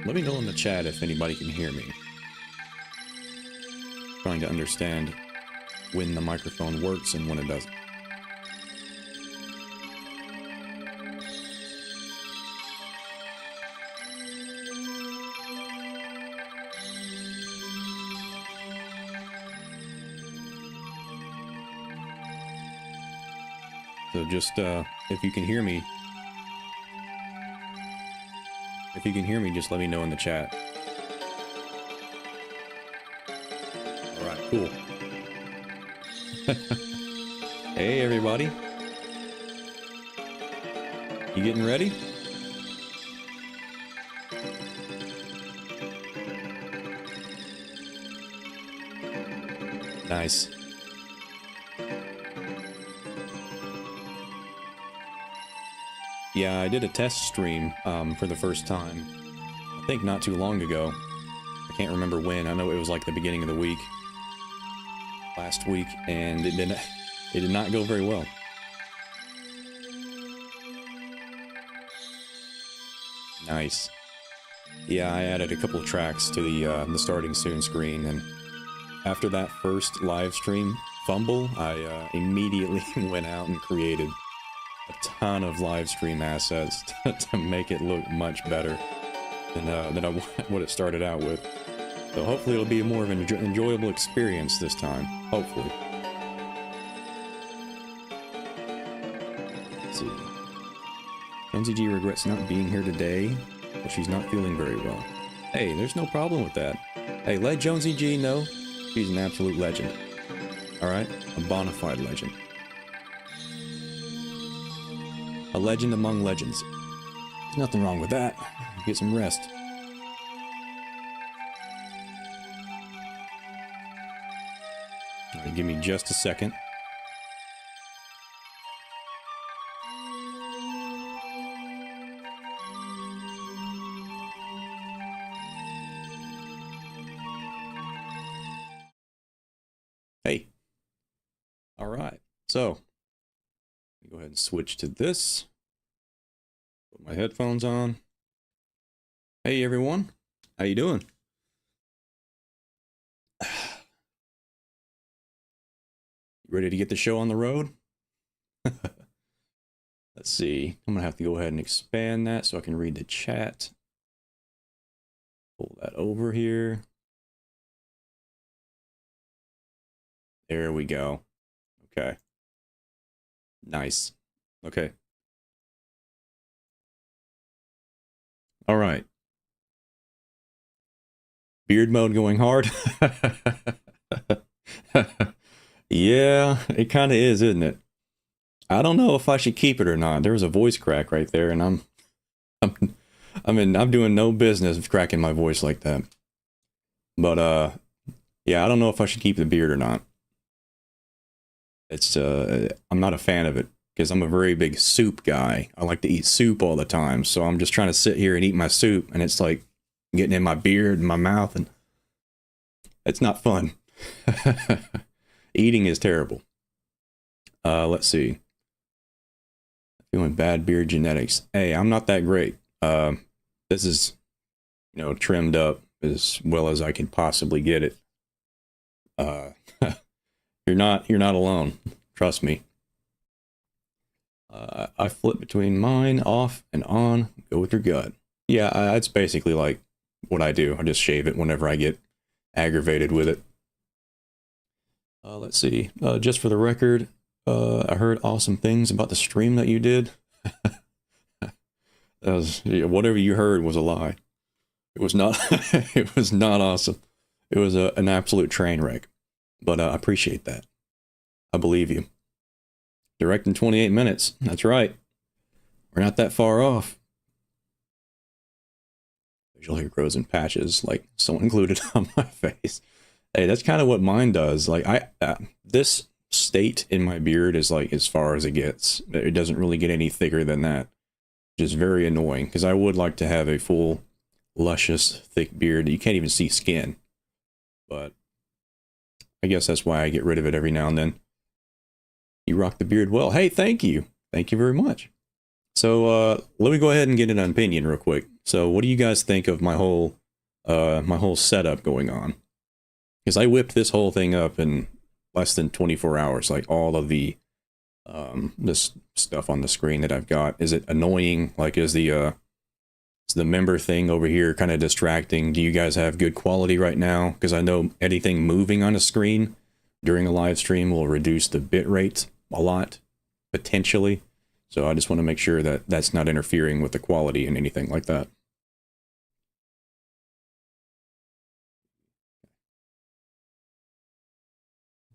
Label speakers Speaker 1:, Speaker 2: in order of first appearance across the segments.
Speaker 1: Let me know in the chat if anybody can hear me. Trying to understand when the microphone works and when it doesn't. So just, if you can hear me, just let me know in the chat. Alright, cool. Hey, everybody. You getting ready? Nice. Yeah, I did a test stream for the first time. I think not too long ago. I can't remember when. I know it was like the beginning of the week. Last week, and it did not go very well. Nice. Yeah, I added a couple of tracks to the starting soon screen, and after that first live stream fumble, I immediately went out and created a ton of live stream assets to make it look much better than what it started out with. So hopefully it'll be more of an enjoyable experience this time. Hopefully. Let's see. Jonsey G regrets not being here today, but she's not feeling very well. Hey, there's no problem with that. Hey, let Jonsey G know she's an absolute legend. Alright? A Bonafide legend. A legend among legends. There's nothing wrong with that. Get some rest. Alright, give me just a second. Hey. Alright, so go ahead and switch to this. Put my headphones on. Hey everyone, how you doing? Ready to get the show on the road? Let's see. I'm gonna have to go ahead and expand that so I can read the chat. Pull that over here. There we go. Okay. Nice. Okay. All right. Beard mode going hard. Yeah, it kind of is, isn't it? I don't know if I should keep it or not. There was a voice crack right there, and I'm doing no business of cracking my voice like that. But yeah, I don't know if I should keep the beard or not. It's I'm not a fan of it because I'm a very big soup guy. I like to eat soup all the time, so I'm just trying to sit here and eat my soup, and it's like getting in my beard and my mouth, and it's not fun. Eating is terrible. Let's see. Feeling bad beard genetics. Hey, I'm not that great. This is, you know, trimmed up as well as I can possibly get it. You're not alone. Trust me. I flip between mine, off, and on. Go with your gut. Yeah, it's basically like what I do. I just shave it whenever I get aggravated with it. Let's see. Just for the record, I heard awesome things about the stream that you did. Whatever you heard was a lie. It was not. It was not awesome. It was an absolute train wreck. But I appreciate that. I believe you. Direct in 28 minutes. That's right. We're not that far off. Facial hair grows in patches, like someone glued it on my face. Hey, that's kind of what mine does. Like this state in my beard is like as far as it gets. It doesn't really get any thicker than that, which is very annoying because I would like to have a full, luscious, thick beard that you can't even see skin. But I guess that's why I get rid of it every now and then. You rock the beard well. Hey, thank you. Thank you very much. So let me go ahead and get an opinion real quick. So what do you guys think of my whole setup going on? Because I whipped this whole thing up in less than 24 hours, like all of the this stuff on the screen that I've got. Is it annoying? Like, is the member thing over here kind of distracting? Do you guys have good quality right now? Because I know anything moving on a screen during a live stream will reduce the bit rate a lot, potentially. So I just want to make sure that that's not interfering with the quality and anything like that.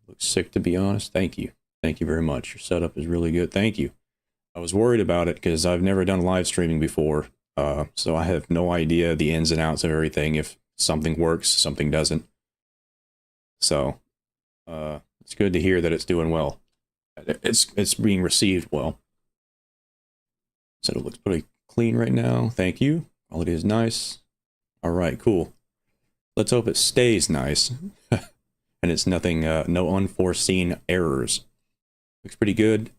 Speaker 1: Looks sick, to be honest. Thank you. Thank you very much. Your setup is really good. Thank you. I was worried about it because I've never done live streaming before. So I have no idea the ins and outs of everything. If something works, something doesn't. So it's good to hear that it's doing well. It's being received well. So it looks pretty clean right now. Thank you. Quality is nice. All right, cool. Let's hope it stays nice. And it's nothing, no unforeseen errors. Looks pretty good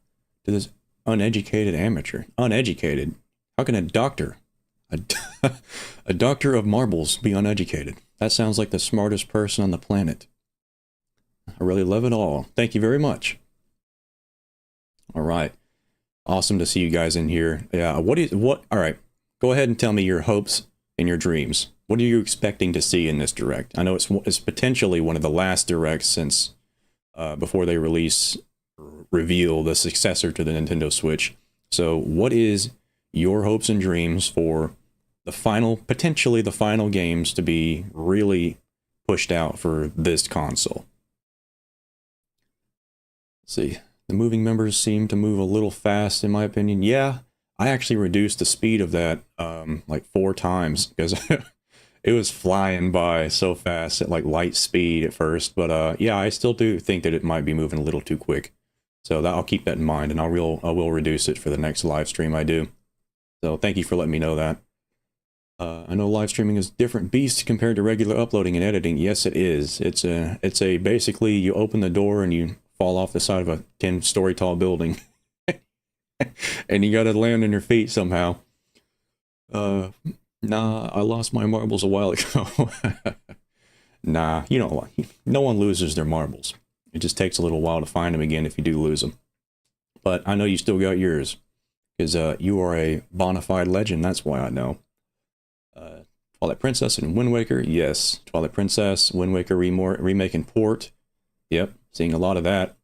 Speaker 1: to this uneducated amateur. Uneducated? How can a doctor, a doctor of marbles, be uneducated? That sounds like the smartest person on the planet. I really love it all. Thank you very much. All right. Awesome to see you guys in here. Yeah, all right. Go ahead and tell me your hopes and your dreams. What are you expecting to see in this direct? I know it's potentially one of the last directs since before they reveal the successor to the Nintendo Switch. So what is your hopes and dreams for potentially the final games to be really pushed out for this console? Let's see. The moving members seem to move a little fast, in my opinion. Yeah, I actually reduced the speed of that like 4 times because it was flying by so fast at like light speed at first. But yeah, I still do think that it might be moving a little too quick. So I'll keep that in mind, and I will reduce it for the next live stream I do. So thank you for letting me know that. I know live streaming is a different beast compared to regular uploading and editing. Yes, it is. It's a basically you open the door and you fall off the side of a 10-story tall building. And you gotta land on your feet somehow. Nah, I lost my marbles a while ago. Nah, no one loses their marbles. It just takes a little while to find them again if you do lose them. But I know you still got yours, because you are a Bonafide legend, that's why I know. Twilight Princess and Wind Waker, yes. Twilight Princess, Wind Waker remake and port. Yep, seeing a lot of that.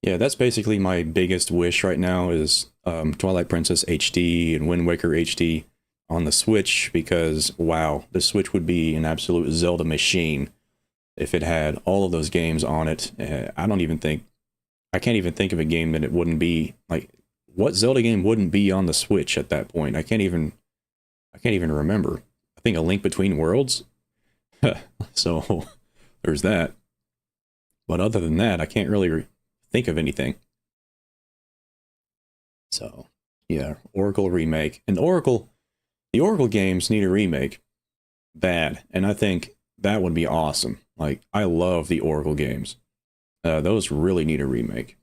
Speaker 1: Yeah, that's basically my biggest wish right now is Twilight Princess HD and Wind Waker HD on the Switch, because wow, the Switch would be an absolute Zelda machine if it had all of those games on it. I can't even think of a game that it wouldn't be, like, what Zelda game wouldn't be on the Switch at that point? I can't even remember. I think A Link Between Worlds. So there's that. But other than that, I can't really think of anything. So yeah, Oracle remake. And the Oracle games need a remake bad, and I think that would be awesome. Like, I love the Oracle games. Those really need a remake,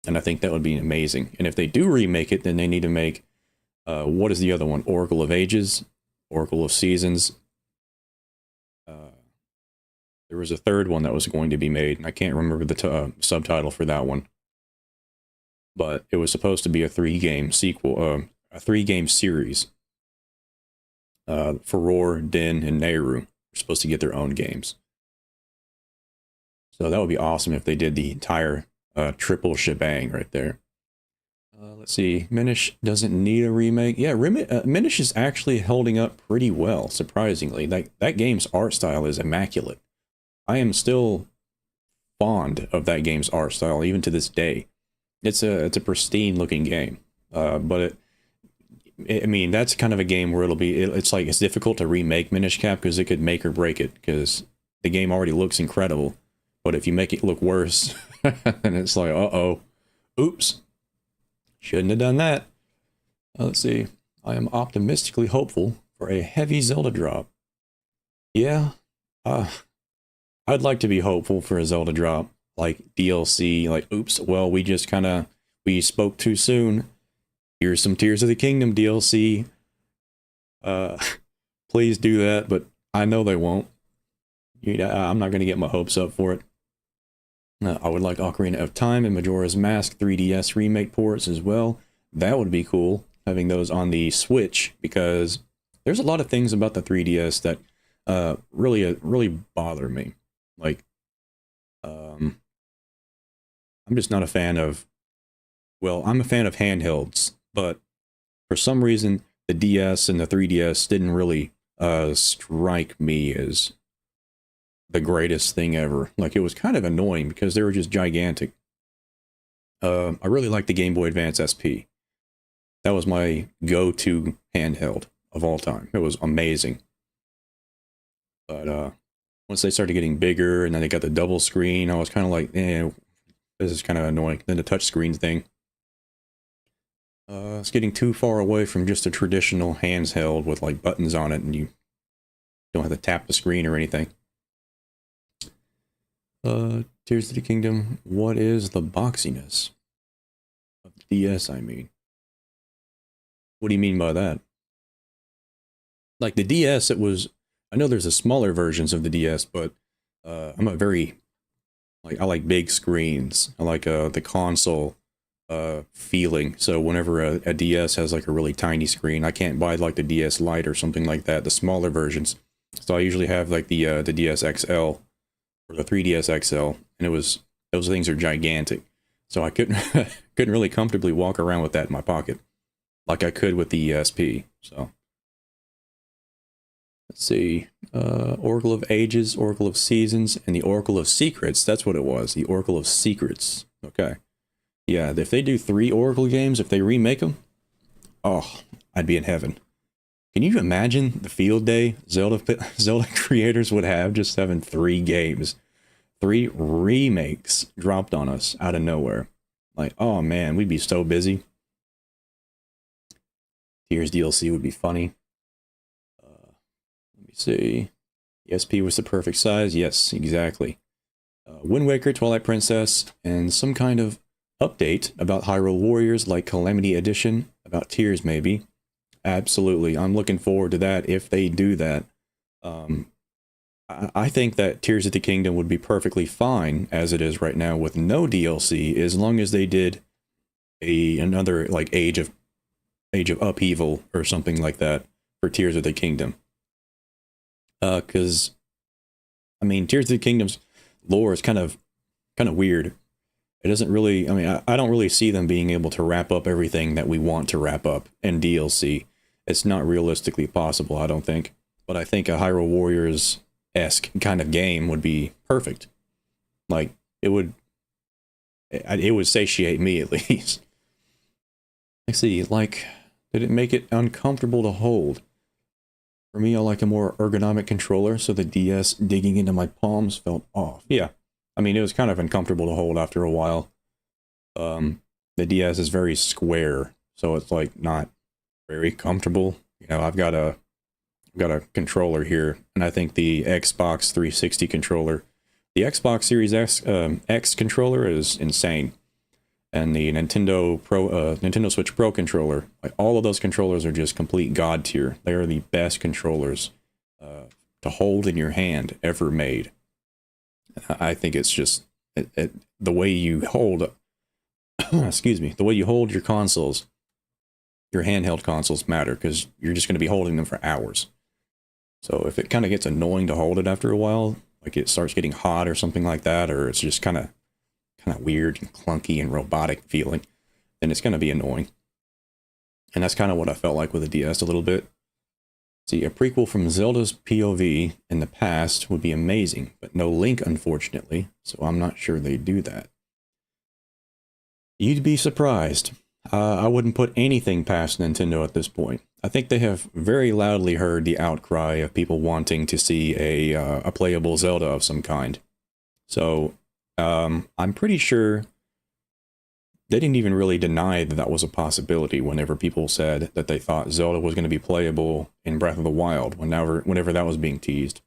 Speaker 1: and I think that would be amazing. And if they do remake it, then they need to make what is the other one? Oracle of Ages, Oracle of Seasons. There was a third one that was going to be made, and I can't remember the subtitle for that one. But it was supposed to be a 3-game sequel, a 3-game series. Furore, Din, and Nehru are supposed to get their own games. So that would be awesome if they did the entire triple shebang right there. Let's see. Minish doesn't need a remake. Yeah, Minish is actually holding up pretty well, surprisingly. That game's art style is immaculate. I am still fond of that game's art style, even to this day. It's a pristine looking game, but I mean, that's kind of a game where it's difficult to remake Minish Cap because it could make or break it, because the game already looks incredible. But if you make it look worse, then it's like, uh-oh, oops, shouldn't have done that. Let's see. I am optimistically hopeful for a heavy Zelda drop. Yeah, I'd like to be hopeful for a Zelda drop, like DLC, like, oops, well, we spoke too soon. Here's some Tears of the Kingdom DLC. Uh, please do that, but I know they won't. I'm not going to get my hopes up for it. I would like Ocarina of Time and Majora's Mask 3DS remake ports as well. That would be cool, having those on the Switch, because there's a lot of things about the 3DS that really bother me. Like, I'm just not a fan of, well, I'm a fan of handhelds, but for some reason, the DS and the 3DS didn't really strike me as the greatest thing ever. Like, it was kind of annoying because they were just gigantic. I really liked the Game Boy Advance SP. That was my go-to handheld of all time. It was amazing. But once they started getting bigger and then they got the double screen, I was kind of like, this is kind of annoying. Then the touchscreen thing. It's getting too far away from just a traditional handheld with like buttons on it and you don't have to tap the screen or anything. Tears of the Kingdom, what is the boxiness of the DS, I mean? What do you mean by that? Like the DS, it was, I know there's a smaller versions of the DS, but I'm a very, like, I like big screens. I like the console feeling. So whenever a DS has like a really tiny screen, I can't buy like the DS Lite or something like that, the smaller versions. So I usually have like the DS XL or the 3DS XL, and those things are gigantic. So I couldn't couldn't really comfortably walk around with that in my pocket like I could with the ESP. So let's see, Oracle of Ages, Oracle of Seasons, and the Oracle of Secrets. That's what it was, the Oracle of Secrets. Okay. Yeah, if they do 3 Oracle games, if they remake them, oh, I'd be in heaven. Can you imagine the field day Zelda creators would have just having 3 games? 3 remakes dropped on us out of nowhere. Like, oh man, we'd be so busy. Tears DLC would be funny. Let me see. The SP was the perfect size. Yes, exactly. Wind Waker, Twilight Princess, and some kind of update about Hyrule Warriors, like Calamity Edition, about Tears maybe. Absolutely, I'm looking forward to that if they do that. I think that Tears of the Kingdom would be perfectly fine as it is right now with no DLC, as long as they did another like Age of Upheaval or something like that for Tears of the Kingdom. Because I mean, Tears of the Kingdom's lore is kind of weird. It doesn't really, I mean, I don't really see them being able to wrap up everything that we want to wrap up in DLC. It's not realistically possible, I don't think. But I think a Hyrule Warriors-esque kind of game would be perfect. Like, it would satiate me at least. Let's see, like, did it make it uncomfortable to hold? For me, I like a more ergonomic controller, so the DS digging into my palms felt off. Yeah, I mean, it was kind of uncomfortable to hold after a while. The DS is very square, so it's like not very comfortable. You know, I've got a controller here, and I think the Xbox 360 controller, the Xbox Series X controller is insane, and the Nintendo Switch Pro controller, like all of those controllers are just complete god tier. They are the best controllers to hold in your hand ever made. I think it's just the way you hold, excuse me, the way you hold your consoles, your handheld consoles matter, because you're just going to be holding them for hours. So if it kind of gets annoying to hold it after a while, like it starts getting hot or something like that, or it's just kind of weird and clunky and robotic feeling, then it's going to be annoying. And that's kind of what I felt like with the DS a little bit. See, a prequel from Zelda's POV in the past would be amazing, but no Link, unfortunately, so I'm not sure they do that. You'd be surprised. I wouldn't put anything past Nintendo at this point. I think they have very loudly heard the outcry of people wanting to see a playable Zelda of some kind. So, I'm pretty sure they didn't even really deny that that was a possibility whenever people said that they thought Zelda was going to be playable in Breath of the Wild, whenever that was being teased.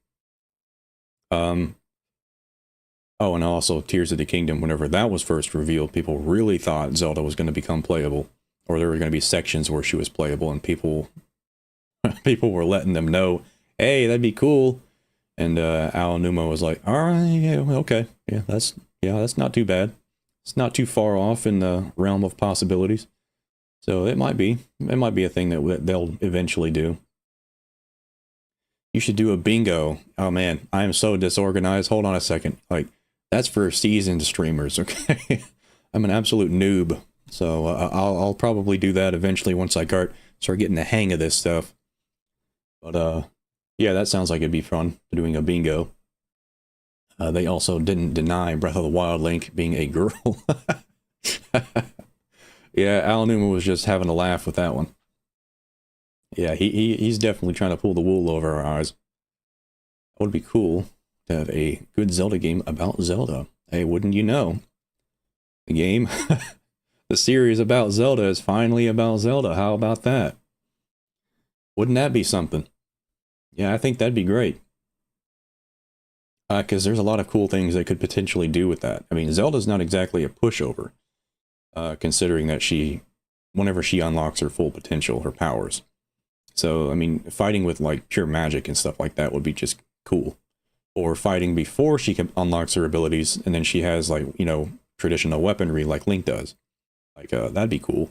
Speaker 1: Oh, and also Tears of the Kingdom, whenever that was first revealed, people really thought Zelda was going to become playable, or there were going to be sections where she was playable, and people People were letting them know, hey, that'd be cool. And Aonuma was like, all right, yeah, okay. Yeah, that's not too bad. It's not too far off in the realm of possibilities. So it might be a thing that they'll eventually do. You should do a bingo. Oh man, I am so disorganized. Hold on a second. Like, that's for seasoned streamers, okay? I'm an absolute noob. So I'll probably do that eventually once I start getting the hang of this stuff. But yeah, that sounds like it'd be fun, doing a bingo. They also didn't deny Breath of the Wild Link being a girl. Yeah, Aonuma was just having a laugh with that one. Yeah, he's definitely trying to pull the wool over our eyes. That would be cool to have a good Zelda game about Zelda. Hey, wouldn't you know? The game, the series about Zelda is finally about Zelda. How about that? Wouldn't that be something? Yeah, I think that'd be great. Because there's a lot of cool things they could potentially do with that. I mean, Zelda's not exactly a pushover, considering that whenever she unlocks her full potential, her powers. So, I mean, fighting with, like, pure magic and stuff like that would be just cool. Or fighting before she unlocks her abilities, and then she has, like, you know, traditional weaponry like Link does. Like, that'd be cool.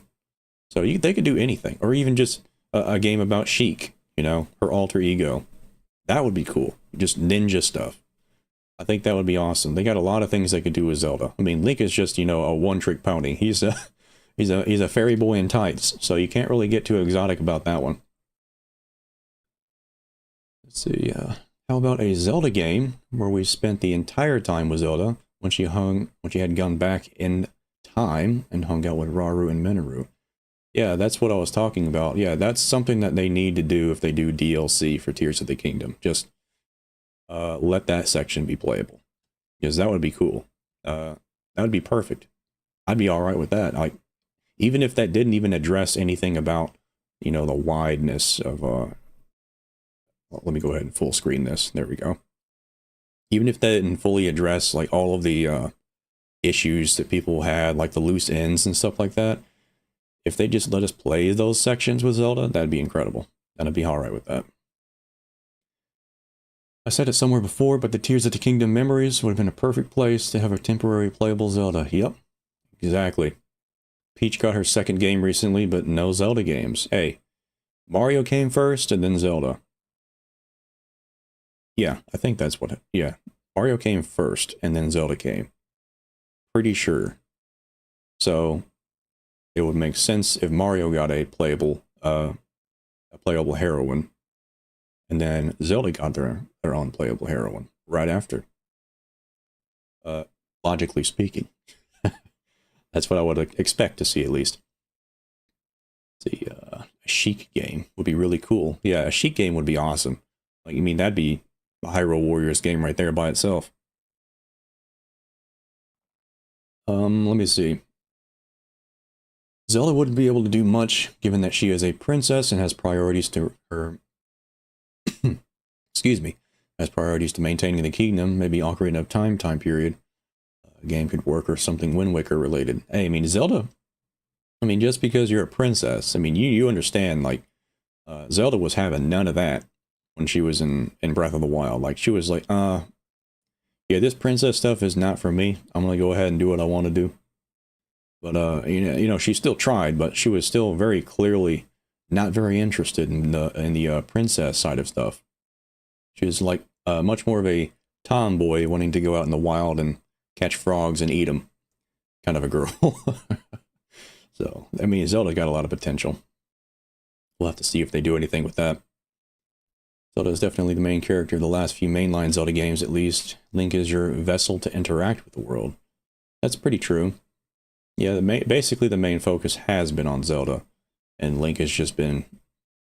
Speaker 1: So they could do anything. Or even just a game about Sheik, you know, her alter ego. That would be cool. Just ninja stuff. I think that would be awesome. They got a lot of things they could do with Zelda. I mean, Link is just, you know, a one-trick pony. He's a fairy boy in tights, so you can't really get too exotic about that one. Let's see, how about a Zelda game where we spent the entire time with Zelda when she had gone back in time and hung out with Rauru and Minoru? Yeah, that's what I was talking about. Yeah, that's something that they need to do if they do DLC for Tears of the Kingdom. Just let that section be playable, because that would be cool. That would be perfect. I'd be all right with that. Even if that didn't even address anything about, you know, the wideness of well, let me go ahead and full screen this. There we go. Even if that didn't fully address like all of the issues that people had, like the loose ends and stuff like that, if they just let us play those sections with Zelda, that'd be incredible. I'd be all right with that. I said it somewhere before, but the Tears of the Kingdom memories would have been a perfect place to have a temporary playable Zelda. Yep, exactly. Peach got her second game recently, but no Zelda games. Hey, Mario came first and then Zelda. Yeah, I think that's what... Yeah, Mario came first and then Zelda came. Pretty sure. So, it would make sense if Mario got a playable heroine, and then Zelda got their own playable heroine right after. Logically speaking. That's what I would expect to see, at least. Let's see, a Sheik game would be really cool. Yeah, a Sheik game would be awesome. Like, I mean, that'd be a Hyrule Warriors game right there by itself. Let me see. Zelda wouldn't be able to do much, given that she is a princess and has priorities to her... Excuse me. Has priorities to maintaining the kingdom, maybe Ocarina of Time period. A game could work, or something Wind Waker related. Hey, I mean, Zelda... I mean, just because you're a princess, I mean, you understand, like, Zelda was having none of that when she was in Breath of the Wild. Like, she was like, yeah, this princess stuff is not for me. I'm gonna go ahead and do what I want to do. But, you know, she still tried, but she was still very clearly not very interested in the princess side of stuff. She was, like, much more of a tomboy wanting to go out in the wild and catch frogs and eat them kind of a girl. So, I mean, Zelda got a lot of potential. We'll have to see if they do anything with that. Zelda is definitely the main character of the last few mainline Zelda games, at least. Link is your vessel to interact with the world. That's pretty true. Yeah, basically the main focus has been on Zelda, and Link has just been,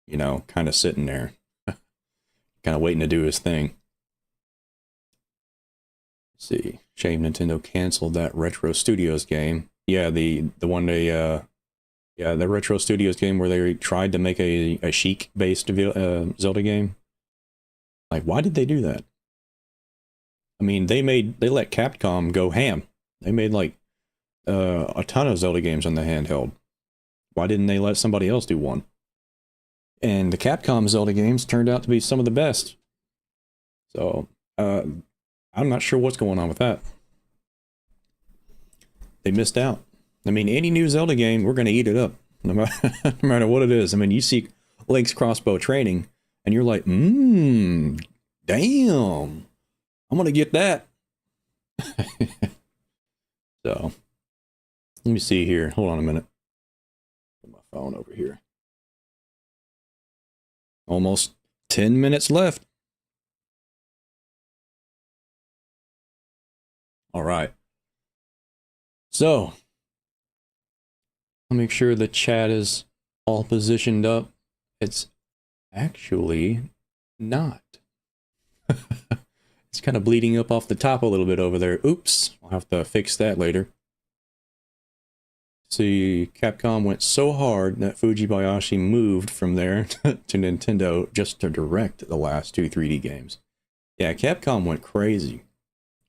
Speaker 1: you know, kind of sitting there, kind of waiting to do his thing. Let's see, shame Nintendo canceled that Retro Studios game. Yeah, the one they, yeah, the Retro Studios game where they tried to make a Sheik-based Zelda game. Like, why did they do that? I mean, they let Capcom go ham. They made, like, a ton of Zelda games on the handheld. Why didn't they let somebody else do one? And the Capcom Zelda games turned out to be some of the best. So, I'm not sure what's going on with that. They missed out. I mean, any new Zelda game, we're going to eat it up, no matter what it is. I mean, you see Link's crossbow training, and you're like, damn, I'm going to get that. So, let me see here. Hold on a minute. Put my phone over here. Almost 10 minutes left. All right. So, I'll make sure the chat is all positioned up. It's actually not. It's kind of bleeding up off the top a little bit over there. Oops. I'll have to fix that later. See, Capcom went so hard that Fujibayashi moved from there to Nintendo just to direct the last 2 3D games. Yeah, Capcom went crazy.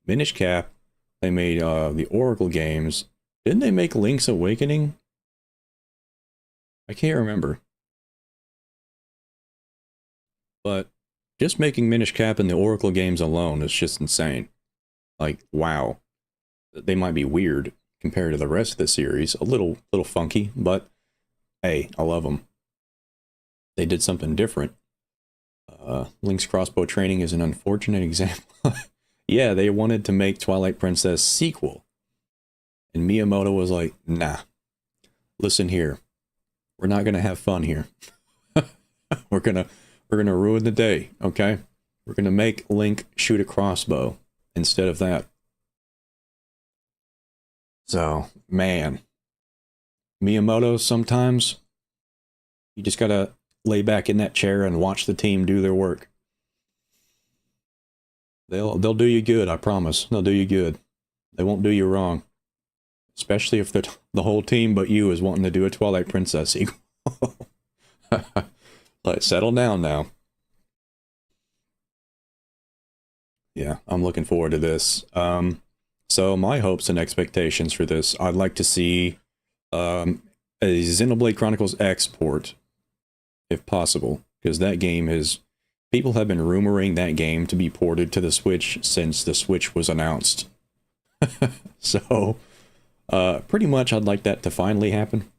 Speaker 1: Minish Cap, they made the Oracle games. Didn't they make Link's Awakening? I can't remember. But just making Minish Cap and the Oracle games alone is just insane. Like, wow. They might be weird compared to the rest of the series. A little funky, but hey, I love them. They did something different. Link's crossbow training is an unfortunate example. Yeah, they wanted to make Twilight Princess sequel. And Miyamoto was like, nah. Listen here. We're not going to have fun here. We're going to ruin the day, okay? We're going to make Link shoot a crossbow instead of that. So, man. Miyamoto, sometimes you just got to lay back in that chair and watch the team do their work. They'll do you good, I promise. They'll do you good. They won't do you wrong. Especially if the whole team but you is wanting to do a Twilight Princess sequel. Like, settle down now. Yeah, I'm looking forward to this. So my hopes and expectations for this, I'd like to see a Xenoblade Chronicles X port, if possible, because that game is... People have been rumoring that game to be ported to the Switch since the Switch was announced. So, pretty much I'd like that to finally happen.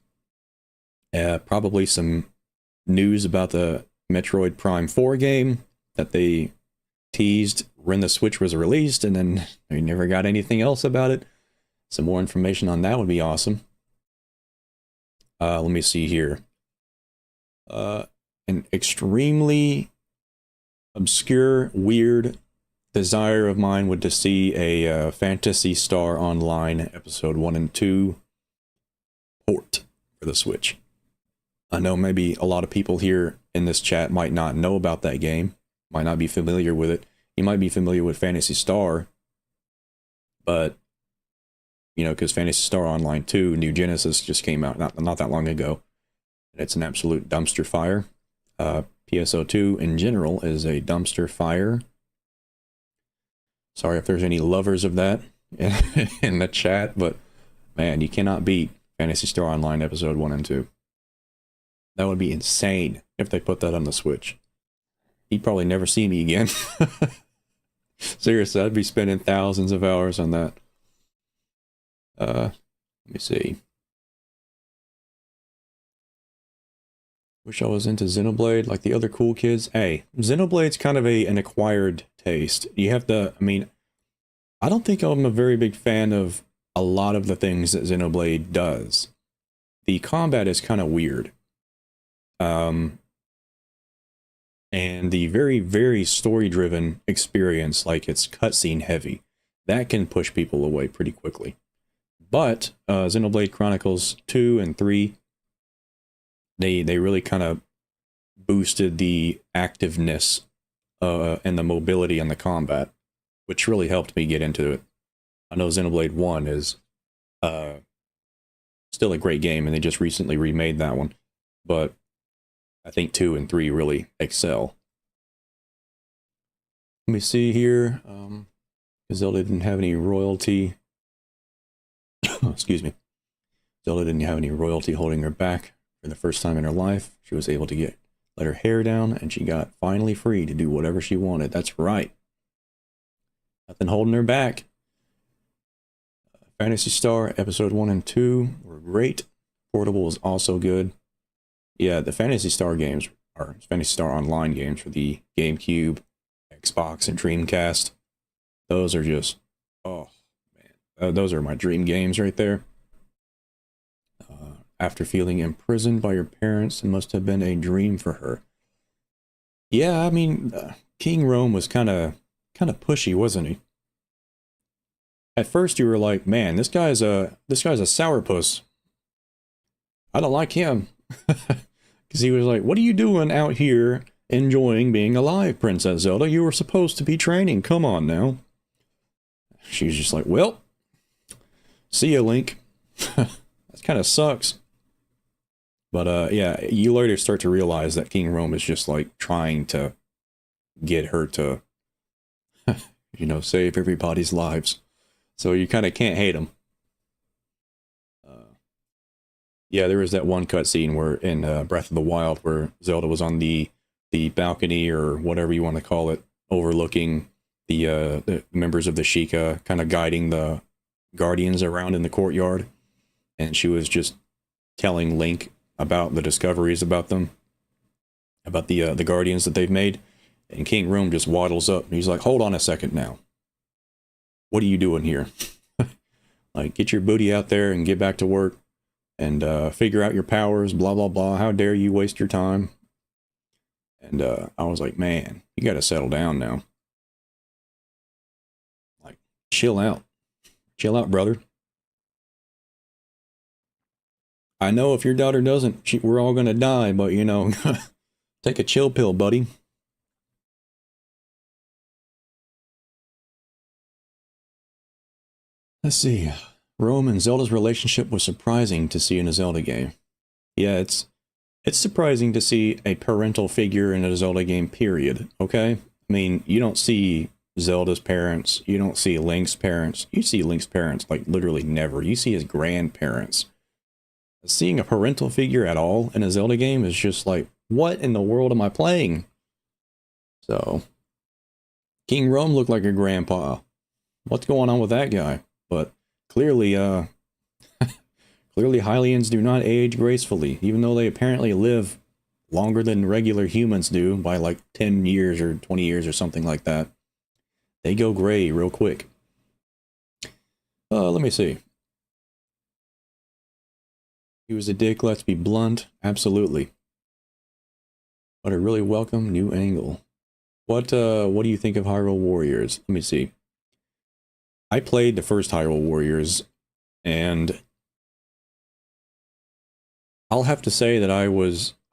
Speaker 1: Probably some news about the Metroid Prime 4 game that they teased when the Switch was released, and then we never got anything else about it. Some more information on that would be awesome. Let me see here. An extremely obscure, weird desire of mine would to see a Phantasy Star Online Episode 1 and 2 port for the Switch. I know maybe a lot of people here in this chat might not know about that game, might not be familiar with it. You might be familiar with Phantasy Star, but, you know, because Phantasy Star Online 2, New Genesis, just came out not that long ago. It's an absolute dumpster fire. PSO2 in general is a dumpster fire. Sorry if there's any lovers of that in the chat, but man, you cannot beat Phantasy Star Online Episode 1 and 2. That would be insane if they put that on the Switch. He'd probably never see me again. Seriously, I'd be spending thousands of hours on that. Let me see. Wish I was into Xenoblade like the other cool kids. Hey, Xenoblade's kind of an acquired taste. You have to, I mean, I don't think I'm a very big fan of a lot of the things that Xenoblade does. The combat is kind of weird. And the very, very story-driven experience, like it's cutscene heavy, that can push people away pretty quickly. But Xenoblade Chronicles 2 and 3, they really kind of boosted the activeness and the mobility in the combat, which really helped me get into it. I know Xenoblade 1 is still a great game, and they just recently remade that one. But I think 2 and 3 really excel. Let me see here. Zelda didn't have any royalty. Excuse me. Zelda didn't have any royalty holding her back for the first time in her life. She was able to get let her hair down, and she got finally free to do whatever she wanted. That's right. Nothing holding her back. Phantasy Star Episode 1 and 2 were great. Portable was also good. Yeah, the Phantasy Star games are Phantasy Star Online games for the GameCube, Xbox, and Dreamcast. Those are just, oh man, those are my dream games right there. After feeling imprisoned by your parents, it must have been a dream for her. Yeah, I mean, King Rome was kind of pushy, wasn't he? At first, you were like, "Man, this guy's a sourpuss. I don't like him," because he was like, "What are you doing out here enjoying being alive, Princess Zelda? You were supposed to be training. Come on now." She's just like, "Well, see ya, Link." That kind of sucks. But yeah, you later start to realize that King Rome is just like trying to get her to, you know, save everybody's lives. So you kind of can't hate him. Yeah, there was that one cutscene where in Breath of the Wild where Zelda was on the balcony or whatever you want to call it, overlooking the members of the Sheikah, kind of guiding the guardians around in the courtyard, and she was just telling Link about the discoveries about them, about the guardians that they've made, and King Rome just waddles up and he's like, "Hold on a second now. What are you doing here? Like, get your booty out there and get back to work and figure out your powers, blah, blah, blah. How dare you waste your time?" And I was like, man, you got to settle down now. Like, chill out. Chill out, brother. I know if your daughter doesn't, we're all going to die, but, you know, take a chill pill, buddy. Let's see. Rome and Zelda's relationship was surprising to see in a Zelda game. Yeah, it's surprising to see a parental figure in a Zelda game, period. Okay? I mean, you don't see Zelda's parents, you don't see Link's parents. You see Link's parents, like, literally never. You see his grandparents. Seeing a parental figure at all in a Zelda game is just like, what in the world am I playing? So, King Rome looked like a grandpa. What's going on with that guy? But clearly, clearly Hylians do not age gracefully, even though they apparently live longer than regular humans do by like 10 years or 20 years or something like that. They go gray real quick. Let me see. He was a dick, let's be blunt. Absolutely. But a really welcome new angle. What do you think of Hyrule Warriors? Let me see. I played the first Hyrule Warriors, and I'll have to say that I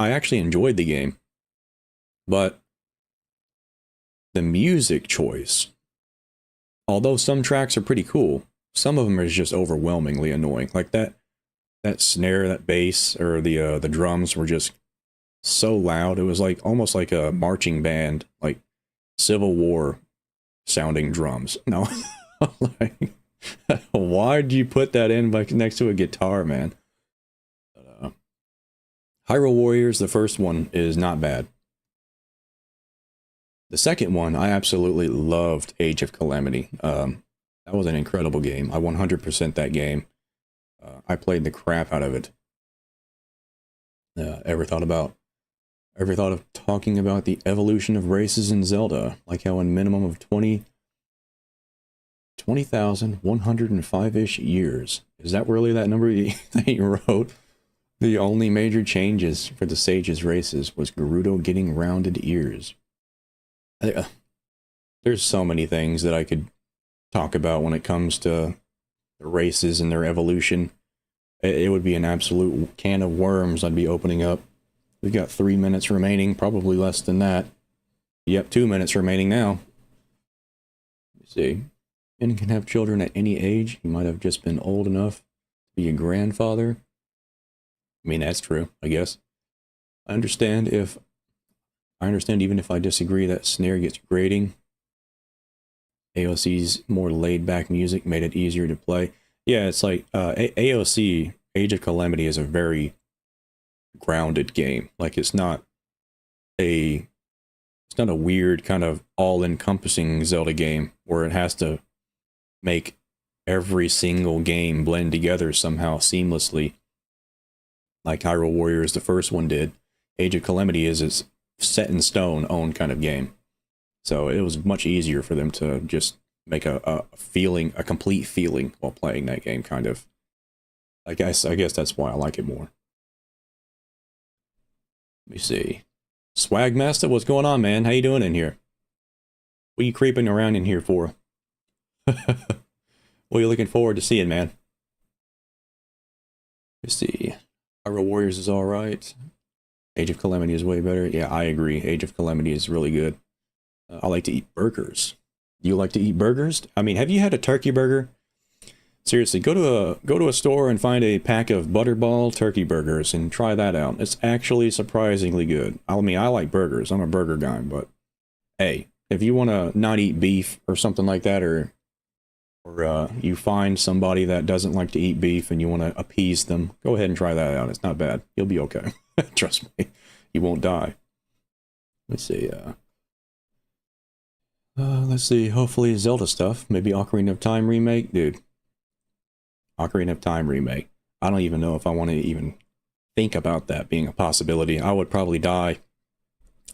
Speaker 1: actually enjoyed the game. But the music choice, although some tracks are pretty cool, some of them are just overwhelmingly annoying. Like that snare, that bass, or the drums were just so loud. It was like almost like a marching band, like Civil War sounding drums. No, like, why'd you put that in like next to a guitar, man? Hyrule Warriors, the first one, is not bad. The second one, I absolutely loved Age of Calamity. That was an incredible game. I 100% that game. I played the crap out of it. Ever thought of talking about the evolution of races in Zelda? Like how in minimum of 20,105-ish years. Is that really that number that you wrote? The only major changes for the sages' races was Gerudo getting rounded ears. There's so many things that I could talk about when it comes to the races and their evolution. It would be an absolute can of worms I'd be opening up. We've got 3 minutes remaining, probably less than that. Yep, 2 minutes remaining now. Let's see. Men can have children at any age. You might have just been old enough to be a grandfather. I mean, that's true, I guess. I understand even if I disagree that snare gets grating. AOC's more laid-back music made it easier to play. Yeah, it's like AOC, Age of Calamity, is a very grounded game. Like, it's not not a weird kind of all-encompassing Zelda game where it has to make every single game blend together somehow seamlessly, like Hyrule Warriors, the first one did. Age of Calamity is its set in stone own kind of game. So it was much easier for them to just make a complete feeling while playing that game, kind of. I guess that's why I like it more. Let me see. Swag Master, what's going on, man? How you doing in here? What are you creeping around in here for? What are you looking forward to seeing, man? Let's see. Hyrule Warriors is alright. Age of Calamity is way better. Yeah, I agree. Age of Calamity is really good. I like to eat burgers. Do you like to eat burgers? I mean, have you had a turkey burger? Seriously, go to a store and find a pack of Butterball turkey burgers and try that out. It's actually surprisingly good. I mean, I like burgers. I'm a burger guy, but hey, if you want to not eat beef or something like that, or you find somebody that doesn't like to eat beef and you want to appease them, go ahead and try that out. It's not bad. You'll be okay. Trust me, you won't die. Let's see. Let's see. Hopefully Zelda stuff. Maybe Ocarina of Time remake, dude. Ocarina of Time remake. I don't even know if I want to even think about that being a possibility. I would probably die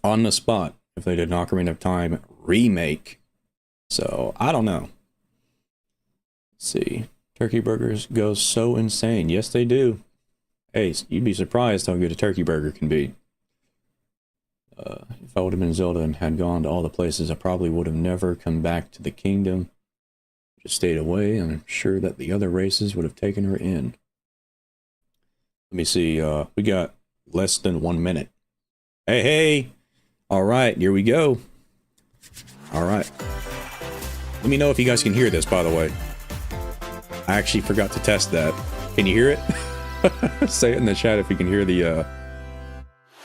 Speaker 1: on the spot if they did an Ocarina of Time remake. So, I don't know. Let's see. Turkey burgers go so insane. Yes, they do. Hey, you'd be surprised how good a turkey burger can be. If I would have been Zelda and had gone to all the places, I probably would have never come back to the kingdom. Just stayed away, and I'm sure that the other races would have taken her in. Let me see, we got less than 1 minute. Hey, hey! Alright, here we go. Alright. Let me know if you guys can hear this, by the way. I actually forgot to test that. Can you hear it? Say it in the chat if you can hear the,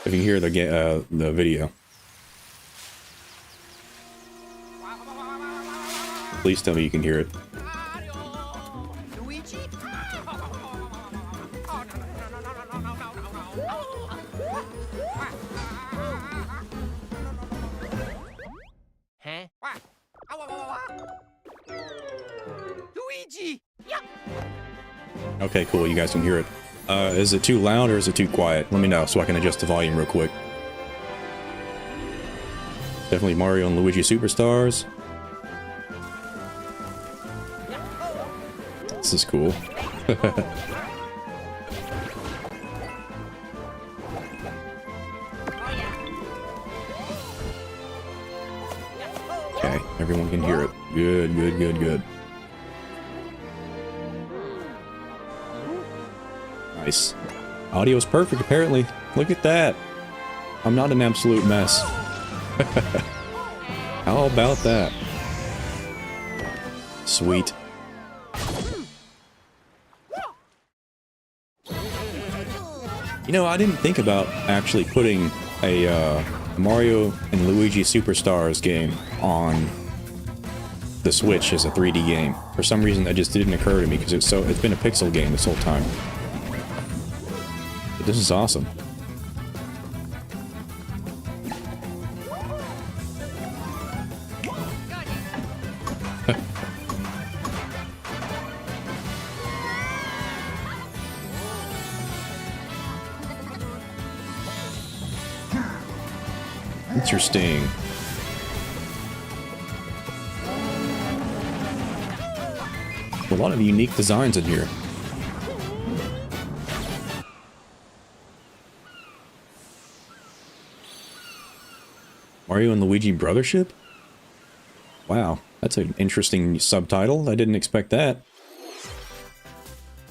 Speaker 1: the video. Please tell me you can hear it. Okay, cool. You guys can hear it. Is it too loud or is it too quiet? Let me know so I can adjust the volume real quick. Definitely Mario and Luigi Superstars. This is cool. Okay, everyone can hear it. Good, good, good, good. Nice. Audio's perfect, apparently. Look at that. I'm not an absolute mess. How about that? Sweet. You know, I didn't think about actually putting a Mario and Luigi Superstars game on the Switch as a 3D game. For some reason, that just didn't occur to me because it's been a pixel game this whole time. But this is awesome. Interesting. A lot of unique designs in here. Mario and Luigi Brothership? Wow, that's an interesting subtitle. I didn't expect that.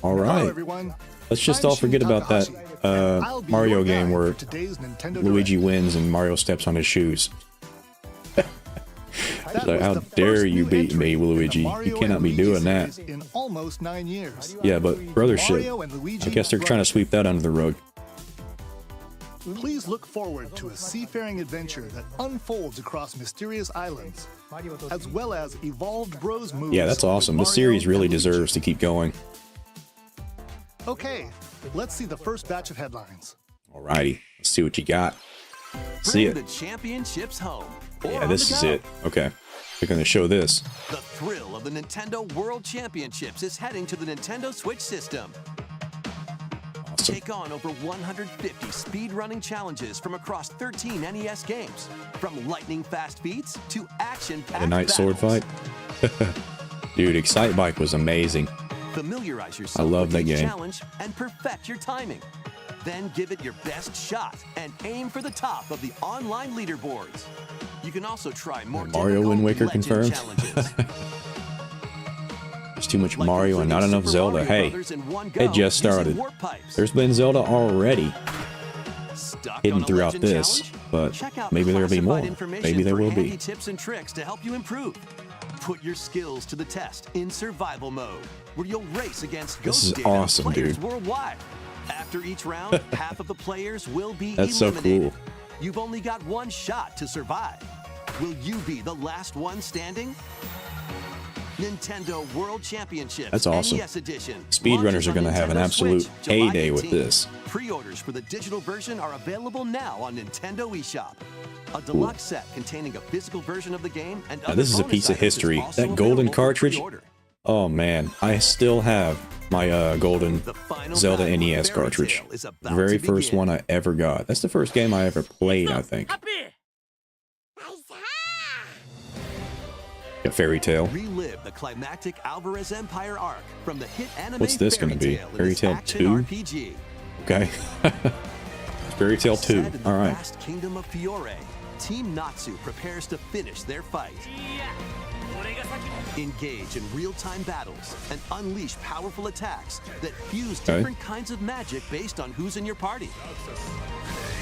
Speaker 1: Alright. Let's just all forget about that Mario game where Luigi wins and Mario steps on his shoes. Like, how dare you beat me, Luigi? You cannot be doing that. Yeah, but Brothership, I guess they're trying to sweep that under the rug.
Speaker 2: Please look forward to a seafaring adventure that unfolds across mysterious islands, as well as evolved Bros moves.
Speaker 1: Yeah, that's awesome. This series really deserves to keep going.
Speaker 2: Okay, let's see the first batch of headlines.
Speaker 1: Alrighty, let's see what you got. See it.
Speaker 3: The championships home.
Speaker 1: Yeah, this is it. Okay. They're going to show this.
Speaker 3: The thrill of the Nintendo World Championships is heading to the Nintendo Switch system.
Speaker 1: Awesome.
Speaker 3: Take on over 150 speedrunning challenges from across 13 NES games. From lightning-fast feats to action-packed
Speaker 1: A night sword fight. Dude, Excite Bike was amazing.
Speaker 3: Familiarize yourself
Speaker 1: I love
Speaker 3: with
Speaker 1: that
Speaker 3: each
Speaker 1: game.
Speaker 3: challenge and perfect your timing. Then give it your best shot and aim for the top of the online leaderboards. You can also try more
Speaker 1: Mario
Speaker 3: difficult
Speaker 1: Wind Waker
Speaker 3: legend
Speaker 1: confirmed.
Speaker 3: challenges.
Speaker 1: There's too much
Speaker 3: Like
Speaker 1: Mario and not
Speaker 3: completing
Speaker 1: enough
Speaker 3: Super
Speaker 1: Zelda.
Speaker 3: Mario
Speaker 1: Hey,
Speaker 3: Brothers in one go
Speaker 1: it just
Speaker 3: using
Speaker 1: started.
Speaker 3: warp pipes.
Speaker 1: There's been Zelda already
Speaker 3: Stuck
Speaker 1: hidden
Speaker 3: on a
Speaker 1: throughout
Speaker 3: legend
Speaker 1: this,
Speaker 3: challenge?
Speaker 1: but
Speaker 3: Check out
Speaker 1: maybe there'll be more.
Speaker 3: classified information
Speaker 1: Maybe there
Speaker 3: for
Speaker 1: will
Speaker 3: handy
Speaker 1: be.
Speaker 3: tips and tricks to help you improve. Put your skills to the test in survival mode, where you'll race against
Speaker 1: This is
Speaker 3: ghost data
Speaker 1: awesome,
Speaker 3: players
Speaker 1: dude.
Speaker 3: worldwide. After each round, half of the players will be
Speaker 1: That's so
Speaker 3: eliminated.
Speaker 1: cool.
Speaker 3: You've only got one shot to survive. Will you be the last one standing? Nintendo World Championships
Speaker 1: That's awesome.
Speaker 3: NES Edition.
Speaker 1: Speedrunners
Speaker 3: launches
Speaker 1: are
Speaker 3: on
Speaker 1: going to have an
Speaker 3: Nintendo
Speaker 1: absolute
Speaker 3: Switch July
Speaker 1: heyday with
Speaker 3: 18th.
Speaker 1: this.
Speaker 3: Pre-orders for the digital version are available now on Nintendo eShop. A deluxe set containing a physical version of the game and
Speaker 1: Now,
Speaker 3: other
Speaker 1: this is a
Speaker 3: bonus
Speaker 1: piece of
Speaker 3: items is
Speaker 1: history.
Speaker 3: also
Speaker 1: That golden
Speaker 3: available for
Speaker 1: cartridge.
Speaker 3: pre-order.
Speaker 1: Oh man, I still have my golden
Speaker 3: The final
Speaker 1: Zelda
Speaker 3: battle of
Speaker 1: NES
Speaker 3: Fairy
Speaker 1: cartridge.
Speaker 3: Tail is about
Speaker 1: Very
Speaker 3: to
Speaker 1: first
Speaker 3: begin.
Speaker 1: one I ever got. That's the first game I ever played, I think. Got Fairy Tail.
Speaker 3: Relive the climactic Alvarez Empire arc from the hit anime
Speaker 1: What's this gonna be?
Speaker 3: in
Speaker 1: Fairy
Speaker 3: this
Speaker 1: Tail
Speaker 3: action
Speaker 1: 2?
Speaker 3: RPG.
Speaker 1: Okay. Fairy Tail 2.
Speaker 3: Set in the
Speaker 1: All right.
Speaker 3: vast kingdom of Fiore, Team Natsu prepares to finish their fight. Engage in real-time battles and unleash powerful attacks that fuse
Speaker 1: Okay.
Speaker 3: different kinds of magic based on who's in your party.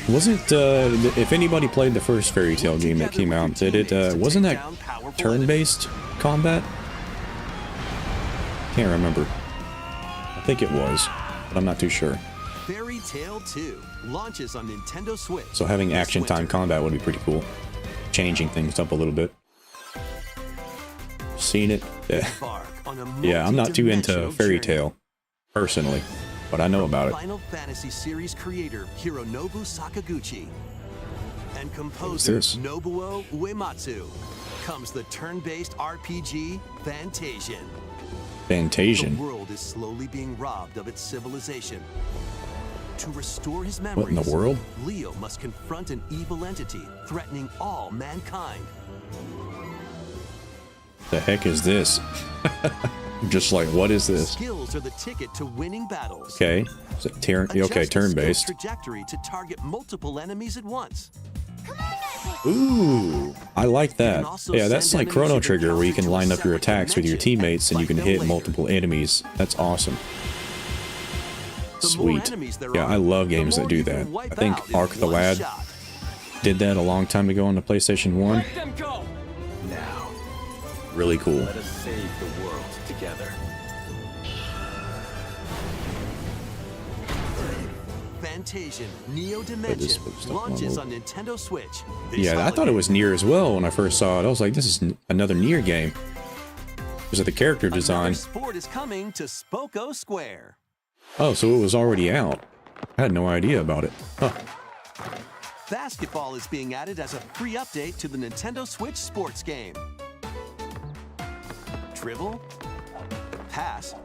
Speaker 1: Wasn't if anybody played the first Fairy Tail game that came out, did it wasn't that turn-based combat? Can't remember. I think it was, but I'm not too sure.
Speaker 3: Fairy Tail 2 launches on Nintendo Switch.
Speaker 1: So having
Speaker 3: this
Speaker 1: action time
Speaker 3: winter.
Speaker 1: combat would be pretty cool. Changing things up a little bit. Seen it? Yeah.
Speaker 3: Embark on a
Speaker 1: Yeah, I'm not too into
Speaker 3: multi-dimensional
Speaker 1: Fairy
Speaker 3: journey.
Speaker 1: Tail, personally, but I know about it.
Speaker 3: Final Fantasy series creator Hironobu Sakaguchi and composer
Speaker 1: this?
Speaker 3: Nobuo Uematsu comes the turn-based RPG Fantasian. The
Speaker 1: Fantasian.
Speaker 3: world is slowly being robbed of its civilization. To restore his
Speaker 1: What
Speaker 3: memories,
Speaker 1: in the world?
Speaker 3: Leo must confront an evil entity threatening all mankind.
Speaker 1: The heck is this? Just like, what is this?
Speaker 3: Skills are the ticket to winning battles.
Speaker 1: Okay. Is it okay,
Speaker 3: Adjust the skill's
Speaker 1: turn-based.
Speaker 3: trajectory to target multiple enemies at once.
Speaker 1: Ooh, I like that.
Speaker 3: also
Speaker 1: Yeah, that's
Speaker 3: send
Speaker 1: like
Speaker 3: enemies
Speaker 1: Chrono
Speaker 3: you
Speaker 1: Trigger, where you
Speaker 3: encounter
Speaker 1: can
Speaker 3: to a
Speaker 1: line up your
Speaker 3: separate
Speaker 1: attacks with your
Speaker 3: dimension and
Speaker 1: teammates and you
Speaker 3: fight
Speaker 1: can
Speaker 3: them
Speaker 1: hit
Speaker 3: later.
Speaker 1: multiple enemies. That's awesome.
Speaker 3: The more
Speaker 1: Sweet.
Speaker 3: enemies there
Speaker 1: Yeah,
Speaker 3: are,
Speaker 1: I love
Speaker 3: the
Speaker 1: games that
Speaker 3: more
Speaker 1: do
Speaker 3: you
Speaker 1: that.
Speaker 3: can wipe
Speaker 1: I think
Speaker 3: out in
Speaker 1: Ark the
Speaker 3: one
Speaker 1: Lad
Speaker 3: shot.
Speaker 1: did that a long time ago on the PlayStation 1.
Speaker 4: Now,
Speaker 1: Really cool.
Speaker 4: let us save the world together.
Speaker 3: Fantasian Neo
Speaker 1: this
Speaker 3: Dimension
Speaker 1: was stuff
Speaker 3: launches
Speaker 1: on
Speaker 3: on Nintendo Switch. This
Speaker 1: Yeah, I thought it
Speaker 3: holiday.
Speaker 1: was Nier as well when I first saw it. I was like, this is another Nier game. Because of the character
Speaker 3: Another
Speaker 1: design.
Speaker 3: sport is coming to Spoko Square.
Speaker 1: Oh, so it was already out. I had no idea about it. Huh.
Speaker 3: Basketball is being added as a free update to the Nintendo Switch sports game. Dribble, pass,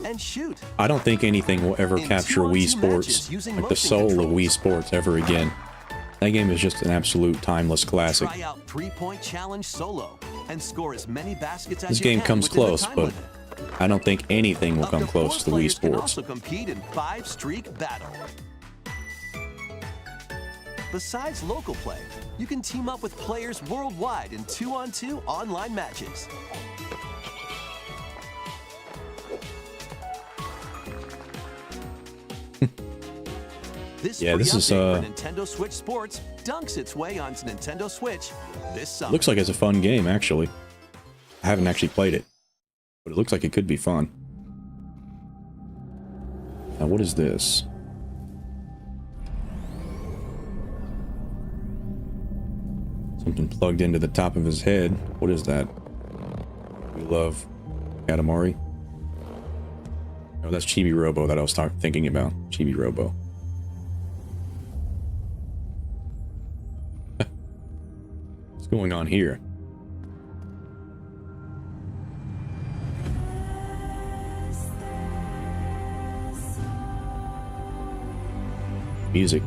Speaker 3: and shoot.
Speaker 1: I don't think anything will ever
Speaker 3: In
Speaker 1: capture
Speaker 3: 2-on-2
Speaker 1: Wii Sports,
Speaker 3: matches using
Speaker 1: like the
Speaker 3: motion
Speaker 1: soul of
Speaker 3: controls.
Speaker 1: Wii Sports ever again. That game is just an absolute timeless classic.
Speaker 3: Try out 3-point challenge solo and score as many baskets as
Speaker 1: This
Speaker 3: you
Speaker 1: game
Speaker 3: can
Speaker 1: comes
Speaker 3: within the
Speaker 1: close,
Speaker 3: time
Speaker 1: but
Speaker 3: limit.
Speaker 1: I don't think anything will
Speaker 3: Up
Speaker 1: come
Speaker 3: to
Speaker 1: close
Speaker 3: 4
Speaker 1: to Wii
Speaker 3: players can
Speaker 1: Sports.
Speaker 3: also compete in 5-streak battle. Besides local play, you can team up with players worldwide in 2-on-2 online matches. This
Speaker 1: Yeah,
Speaker 3: free
Speaker 1: this is,
Speaker 3: update for Nintendo Switch Sports dunks its way onto Nintendo Switch this summer.
Speaker 1: Looks like it's a fun game, actually. I haven't actually played it, but it looks like it could be fun. Now, what is this? Something plugged into the top of his head. What is that? We love Katamari. Oh, that's Chibi Robo that I was thinking about. Chibi Robo. going on here? Music.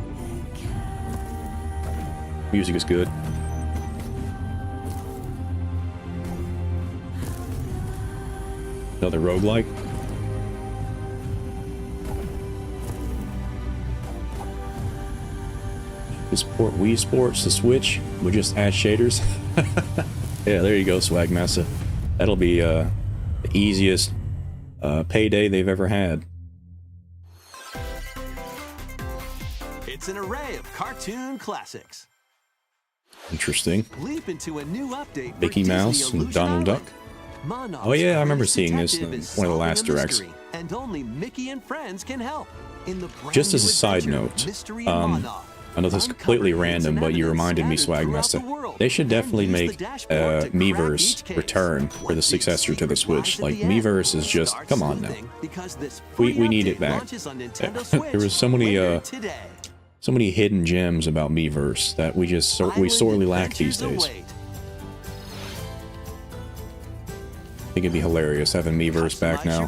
Speaker 1: Music is good. Another roguelike. Support Wii Sports, the Switch. We just add shaders. Yeah, there you go, Swag Massa. That'll be the easiest payday they've ever had.
Speaker 3: It's an array of cartoon classics.
Speaker 1: Interesting.
Speaker 3: Leap into a new update.
Speaker 1: Mickey Mouse and Donald Duck. Oh yeah, I remember seeing this in one of the last directs.
Speaker 3: And only Mickey and friends can help. In the
Speaker 1: Just as a side note, I know this is completely random, but you reminded me, Swagmaster. They should definitely make Miiverse return for the successor to the Switch. Like, Miiverse is just, come on now. We need it back. There was so many hidden gems about Miiverse that we sorely lack these days. I think it'd be hilarious having Miiverse back now.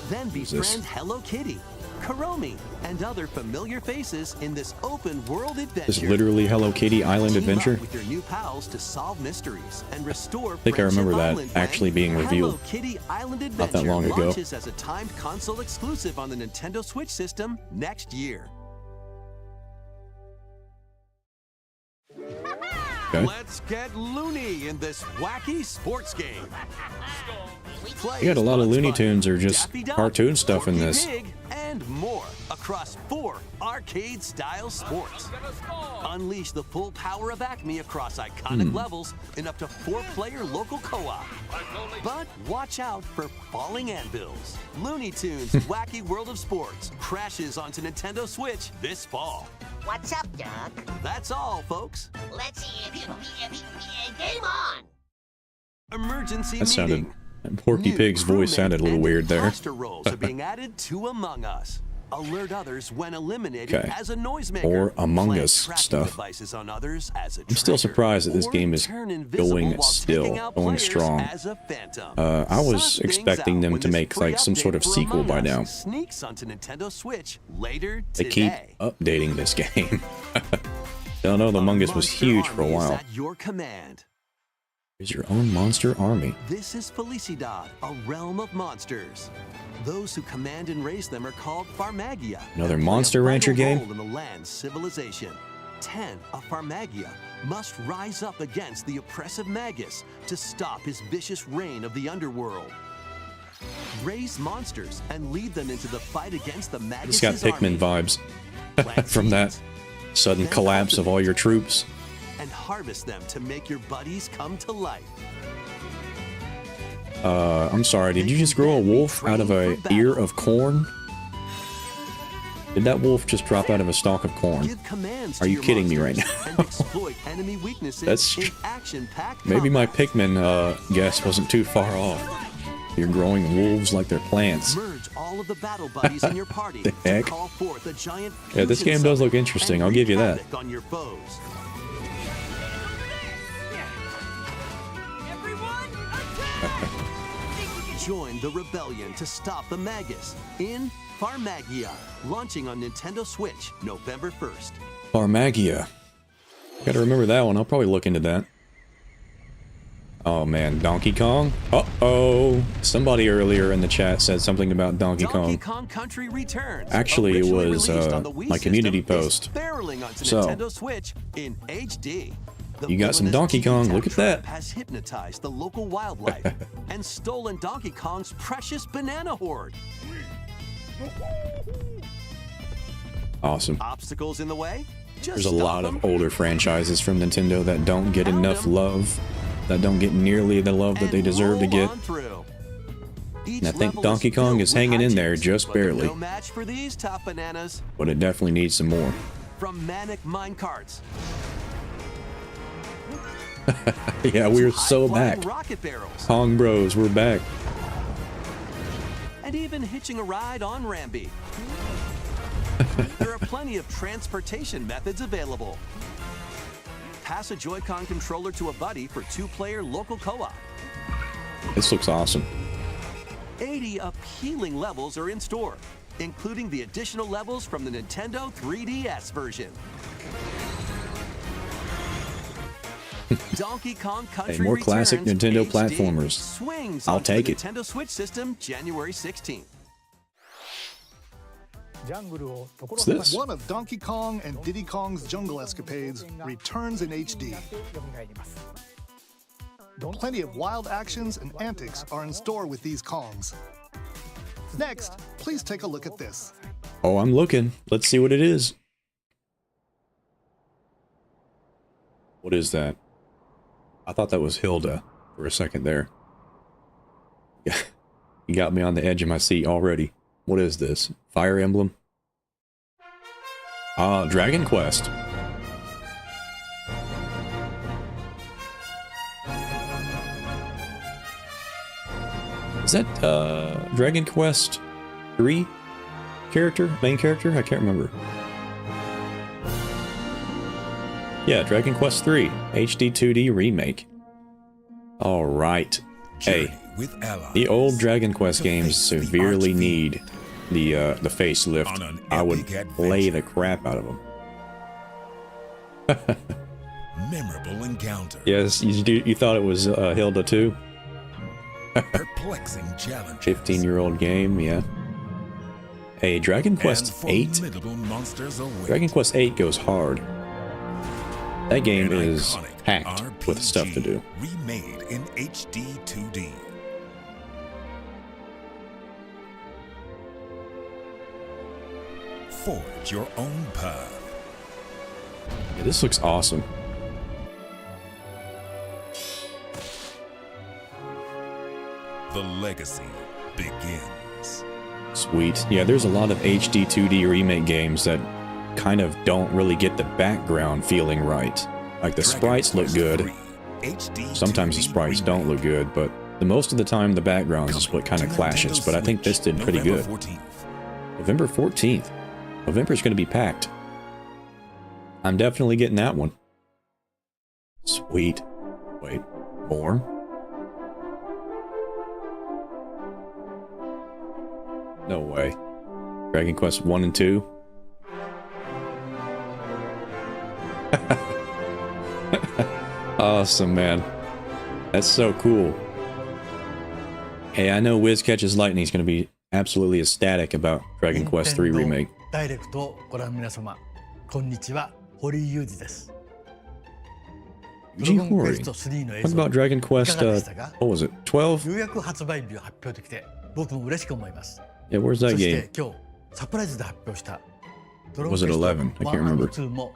Speaker 3: Then befriend Hello Kitty, Kuromi, and other familiar faces in this open world adventure.
Speaker 1: This is literally Hello Kitty Island Adventure.
Speaker 3: With your new pals to solve mysteries and restore
Speaker 1: I think I remember that actually being revealed
Speaker 3: Hello Kitty Island Adventure
Speaker 1: not that long ago.
Speaker 3: Launches as a timed console exclusive on the Nintendo Switch system next year.
Speaker 1: Okay.
Speaker 3: Let's get loony in this wacky sports game.
Speaker 1: You got a lot of Looney Tunes or just cartoon stuff in this.
Speaker 3: Pig, and more across 4 arcade-style sports. Unleash the full power of Acme across iconic levels in up to 4-player local co-op. But watch out for falling anvils. Looney Tunes Wacky World of Sports crashes onto Nintendo Switch this fall.
Speaker 5: What's up, Doc?
Speaker 3: That's all, folks.
Speaker 5: Let's game on.
Speaker 3: Emergency
Speaker 1: That sounded...
Speaker 3: meeting.
Speaker 1: Porky
Speaker 3: New
Speaker 1: Pig's voice
Speaker 3: crewmate
Speaker 1: sounded a little
Speaker 3: and
Speaker 1: weird there.
Speaker 3: imposter roles are being added to Among Us. Alert others when eliminated
Speaker 1: Okay.
Speaker 3: as a noisemaker.
Speaker 1: Or Among
Speaker 3: Plant
Speaker 1: Us
Speaker 3: tracking
Speaker 1: stuff.
Speaker 3: devices on others as a
Speaker 1: I'm still
Speaker 3: traitor,
Speaker 1: surprised that this
Speaker 3: or
Speaker 1: game is
Speaker 3: turn invisible
Speaker 1: going
Speaker 3: while
Speaker 1: still,
Speaker 3: taking out
Speaker 1: going
Speaker 3: players
Speaker 1: strong.
Speaker 3: as a phantom.
Speaker 1: I was
Speaker 3: Suss
Speaker 1: expecting
Speaker 3: things
Speaker 1: them
Speaker 3: out
Speaker 1: to
Speaker 3: when
Speaker 1: make
Speaker 3: this
Speaker 1: like some sort of
Speaker 3: free update for
Speaker 1: sequel by
Speaker 3: Among
Speaker 1: now.
Speaker 3: Us sneaks onto Nintendo Switch later
Speaker 1: They keep
Speaker 3: today.
Speaker 1: updating this game. Don't know, the Among Us was
Speaker 3: Monster
Speaker 1: huge for a
Speaker 3: army is
Speaker 1: while.
Speaker 3: at your command.
Speaker 1: Here's your own monster army.
Speaker 3: This is Felicidad, a realm of monsters. Those who command and raise them are called Farmagia.
Speaker 1: Another
Speaker 3: and play
Speaker 1: Monster
Speaker 3: a vital
Speaker 1: Rancher game?
Speaker 3: role in the land's civilization. 10 of Farmagia must rise up against the oppressive Magus to stop his vicious reign of the underworld. Raise monsters and lead them into the fight against the Magus'
Speaker 1: It's got Pikmin vibes from that sudden collapse of all your troops.
Speaker 3: and harvest them to make your buddies come to life.
Speaker 1: I'm sorry, did you just grow a wolf out of a ear of corn? Did that wolf just drop out of a stalk of corn?
Speaker 3: Give commands
Speaker 1: Are
Speaker 3: to
Speaker 1: you
Speaker 3: your
Speaker 1: kidding me right
Speaker 3: monsters
Speaker 1: now?
Speaker 3: and exploit enemy weaknesses
Speaker 1: That's-
Speaker 3: in action-packed
Speaker 1: Maybe my
Speaker 3: combat.
Speaker 1: Pikmin guess wasn't too far off. You're growing wolves like they're plants.
Speaker 3: Merge all of the battle buddies in your party
Speaker 1: The heck?
Speaker 3: to call forth a giant
Speaker 1: Yeah, this
Speaker 3: fusion
Speaker 1: game does look
Speaker 3: summon
Speaker 1: interesting,
Speaker 3: and
Speaker 1: I'll give you
Speaker 3: wreak
Speaker 1: that.
Speaker 3: havoc on your foes. Join the rebellion to stop the Magus in Farmagia, launching on Nintendo Switch November 1st.
Speaker 1: Farmagia. Gotta remember that one, I'll probably look into that. Oh man, Donkey Kong? Uh-oh! Somebody earlier in the chat said something about Donkey
Speaker 3: Donkey
Speaker 1: Kong.
Speaker 3: Kong Country Returns.
Speaker 1: Actually, it
Speaker 3: originally
Speaker 1: was,
Speaker 3: released on the Wii
Speaker 1: my community
Speaker 3: system, is
Speaker 1: post.
Speaker 3: barreling onto
Speaker 1: So,
Speaker 3: Nintendo Switch in HD. The
Speaker 1: you got some
Speaker 3: villainous
Speaker 1: Donkey Kong,
Speaker 3: Tic-Tac
Speaker 1: look at
Speaker 3: tribe
Speaker 1: that.
Speaker 3: Has hypnotized the local wildlife and stolen Donkey Kong's precious banana horde.
Speaker 1: Awesome.
Speaker 3: Obstacles in the way? Just
Speaker 1: There's a
Speaker 3: stop
Speaker 1: lot
Speaker 3: them.
Speaker 1: of older franchises from Nintendo that don't get
Speaker 3: Pound
Speaker 1: enough
Speaker 3: 'em.
Speaker 1: love, that don't get nearly the love that
Speaker 3: and
Speaker 1: they deserve to
Speaker 3: roll
Speaker 1: get.
Speaker 3: on through. Each
Speaker 1: And I think
Speaker 3: level
Speaker 1: Donkey Kong
Speaker 3: filled
Speaker 1: is
Speaker 3: with
Speaker 1: hanging in there
Speaker 3: hijinks,
Speaker 1: just
Speaker 3: but they're
Speaker 1: barely.
Speaker 3: No match for these top bananas
Speaker 1: But it definitely needs some more.
Speaker 3: from Manic Minecarts.
Speaker 1: Yeah, we're
Speaker 3: to
Speaker 1: so
Speaker 3: high-flying
Speaker 1: back.
Speaker 3: Rocket barrels,
Speaker 1: Kong Bros, we're back.
Speaker 3: and even hitching a ride on Rambi. There are plenty of transportation methods available. pass a Joy-Con controller to a buddy for 2-player local co-op.
Speaker 1: This looks awesome.
Speaker 3: 80 appealing levels are in store, including the additional levels from the Nintendo 3DS version. Donkey Kong Country
Speaker 1: Hey, more classic
Speaker 3: Returns
Speaker 1: Nintendo
Speaker 3: HD
Speaker 1: platformers.
Speaker 3: Swings
Speaker 1: I'll
Speaker 3: onto
Speaker 1: take
Speaker 3: the
Speaker 1: it.
Speaker 3: Nintendo Switch system January 16th.
Speaker 1: What's this?
Speaker 2: One of Donkey Kong and Diddy Kong's jungle escapades returns in HD. Plenty of wild actions and antics are in store with these Kongs. Next, please take a look at this.
Speaker 1: Oh, I'm looking. Let's see what it is. What is that? I thought that was Hilda for a second there. Yeah, you got me on the edge of my seat already. What is this? Fire Emblem? Ah, Dragon Quest. Is that Dragon Quest 3 character? Main character? I can't remember. Yeah, Dragon Quest 3 HD 2D remake. All right. Hey, the old Dragon Quest games severely need the facelift. I would play the crap out of them.
Speaker 6: Memorable encounter.
Speaker 1: Yes, you thought it was Hilda too?
Speaker 6: Perplexing challenge.
Speaker 1: 15-year-old game, yeah. Hey, Dragon Quest 8? Dragon Quest 8 goes hard. That game is packed with stuff to do.
Speaker 6: Remade in HD 2D. Forge your own path.
Speaker 1: Yeah, this looks awesome.
Speaker 6: The legacy begins.
Speaker 1: Sweet. Yeah, there's a lot of HD 2D remake games that kind of don't really get the background feeling right. Like the sprites look good. Sometimes the sprites don't look good, but most of the time the backgrounds is what kind of clashes. But I think this did pretty good. November 14th. November's going to be packed. I'm definitely getting that one. Sweet. Wait, more? No way. Dragon Quest 1 and 2? Awesome, man. That's so cool. Hey, I know Wiz Catches Lightning's going to be absolutely ecstatic about Dragon Quest 3 Remake.
Speaker 7: ダイレクトをご覧の皆様、こんにちは、堀井裕二です。
Speaker 1: Yuji Horii. What about Dragon Quest, what was it, 12?
Speaker 7: ようやく発売日を発表できて、僕も嬉しく思います。
Speaker 1: Yeah, where's that
Speaker 7: そし
Speaker 1: game?
Speaker 7: て今日サプライズで発表した
Speaker 1: Was it 11? I can't remember.
Speaker 7: 2も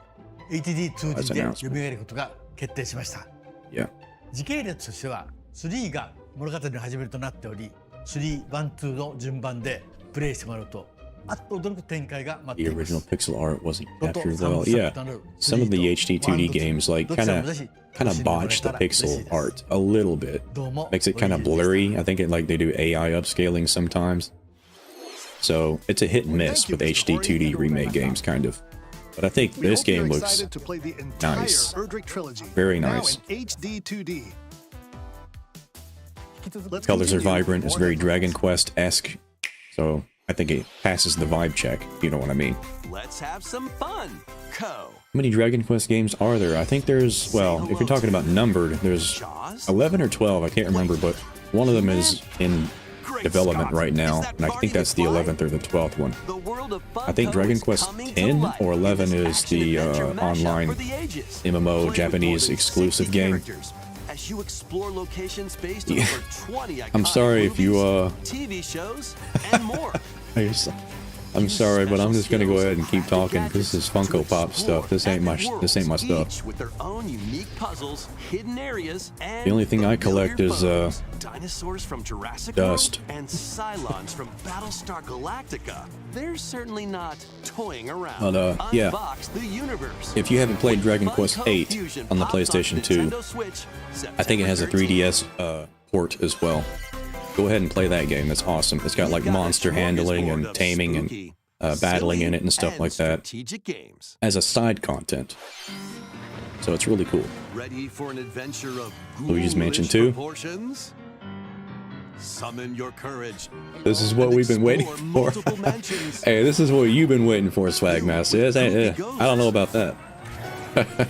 Speaker 7: HD2D で蘇ることが決定しました。
Speaker 1: Yeah.
Speaker 7: 時系列としては3が物語の始めるとなっており、3、1、2の順番でプレイしてもらうと、あっと驚く展開が待って
Speaker 1: The
Speaker 7: います。
Speaker 1: original pixel art wasn't captured well. Yeah, some of the HD 2D games like kind of botch the pixel art a little bit. Makes it kind of blurry. I think it like they do AI upscaling sometimes. So it's a hit and miss with HD 2D remake games, kind of. But I think this game looks nice. Very nice. Colors are vibrant. It's very Dragon Quest-esque. So I think it passes the vibe check, if you know what I mean.
Speaker 3: Let's have some fun, Co.
Speaker 1: How many Dragon Quest games are there? I think there's, well, if you're talking about numbered, there's 11 or 12, I can't remember, but one of them is in development right now, and I think that's the 11th or the 12th one. I think Dragon Quest 10 or 11 is the online MMO Japanese exclusive game.
Speaker 3: As you explore locations based on over 20
Speaker 1: I'm sorry if you
Speaker 3: TV shows and more.
Speaker 1: I'm sorry, but I'm just gonna go ahead and keep talking. This is Funko Pop stuff. This ain't my stuff.
Speaker 3: With their own unique puzzles, hidden areas, and
Speaker 1: the only thing I collect is
Speaker 3: dinosaurs from Jurassic
Speaker 1: dust
Speaker 3: World and Cylons from Battlestar Galactica. They're certainly not toying around.
Speaker 1: But yeah,
Speaker 3: Unbox the universe.
Speaker 1: if you haven't played Dragon Quest 8 on the PlayStation 2, I think it has a 3DS port as well. Go ahead and play that game. That's awesome. It's got like monster handling and taming and battling in it and stuff like that as a side content. So it's really cool.
Speaker 3: Ready for an adventure of
Speaker 1: Luigi's Mansion
Speaker 3: ghoulish
Speaker 1: 2.
Speaker 3: proportions? Summon your courage.
Speaker 1: This is what
Speaker 3: and
Speaker 1: we've been waiting
Speaker 3: explore
Speaker 1: for.
Speaker 3: multiple mansions.
Speaker 1: Hey, this is what you've been waiting for, Swagmaster. I don't know about that.